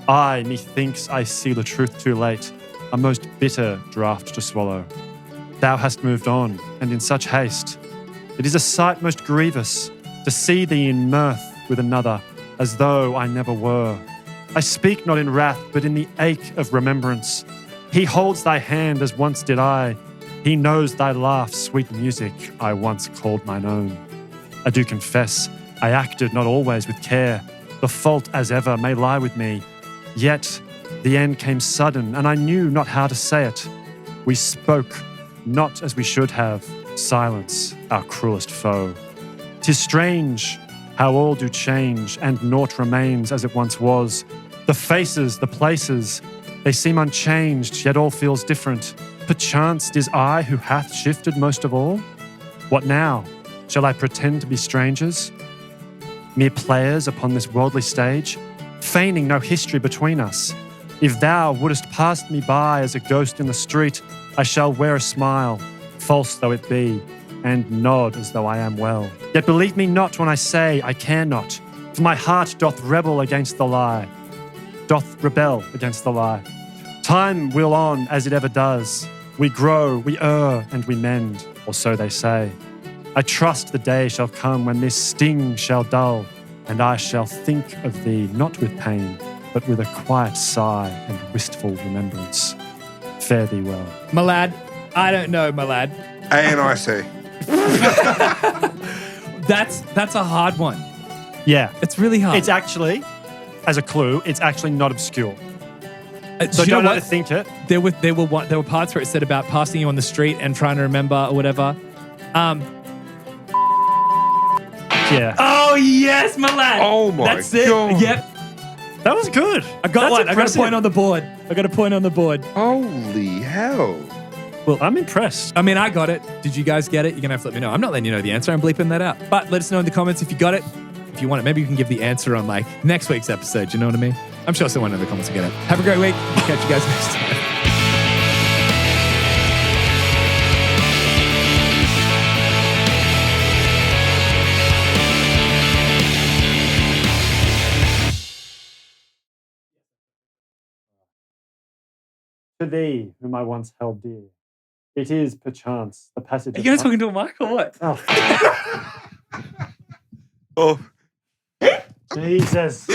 I, methinks I see the truth too late, a most bitter draught to swallow. Thou hast moved on, and in such haste. It is a sight most grievous to see thee in mirth with another, as though I never were. I speak not in wrath, but in the ache of remembrance. He holds thy hand as once did I. He knows thy laugh, sweet music, I once called mine own. I do confess, I acted not always with care. The fault, as ever, may lie with me. Yet the end came sudden, and I knew not how to say it. We spoke not as we should have. Silence, our cruelest foe. 'Tis strange how all do change, and naught remains as it once was. The faces, the places, they seem unchanged, yet all feels different. Perchance 'tis I who hath shifted most of all? What now? Shall I pretend to be strangers? Mere players upon this worldly stage, feigning no history between us. If thou wouldest pass me by as a ghost in the street, I shall wear a smile, false though it be, and nod as though I am well. Yet believe me not when I say I care not, for my heart doth rebel against the lie. Time will on as it ever does. We grow, we err, and we mend, or so they say. I trust the day shall come when this sting shall dull, and I shall think of thee not with pain, but with a quiet sigh and wistful remembrance. Fare thee well. My lad, I don't know, my lad. A-N-I-C. That's a hard one. Yeah. It's really hard. It's actually, as a clue, it's actually not obscure. So you know don't what? overthink it. There were parts where it said about passing you on the street and trying to remember or whatever. Yeah. Oh yes, my lad. Oh my That's it. God. Yep. That was good. I got That's one. I got a impressive. point on the board. Holy hell. Well, I'm impressed. I mean, I got it. Did you guys get it? You're going to have to let me know. I'm not letting you know the answer. I'm bleeping that out. But let us know in the comments if you got it. If you want it, maybe you can give the answer on like next week's episode. You know what I mean? I'm sure someone in the comments will get it. Have a great week. Catch you guys next time. To thee, whom I once held dear, it is perchance the passage. Are you guys talking to a mic or what? Oh, Oh. Jesus.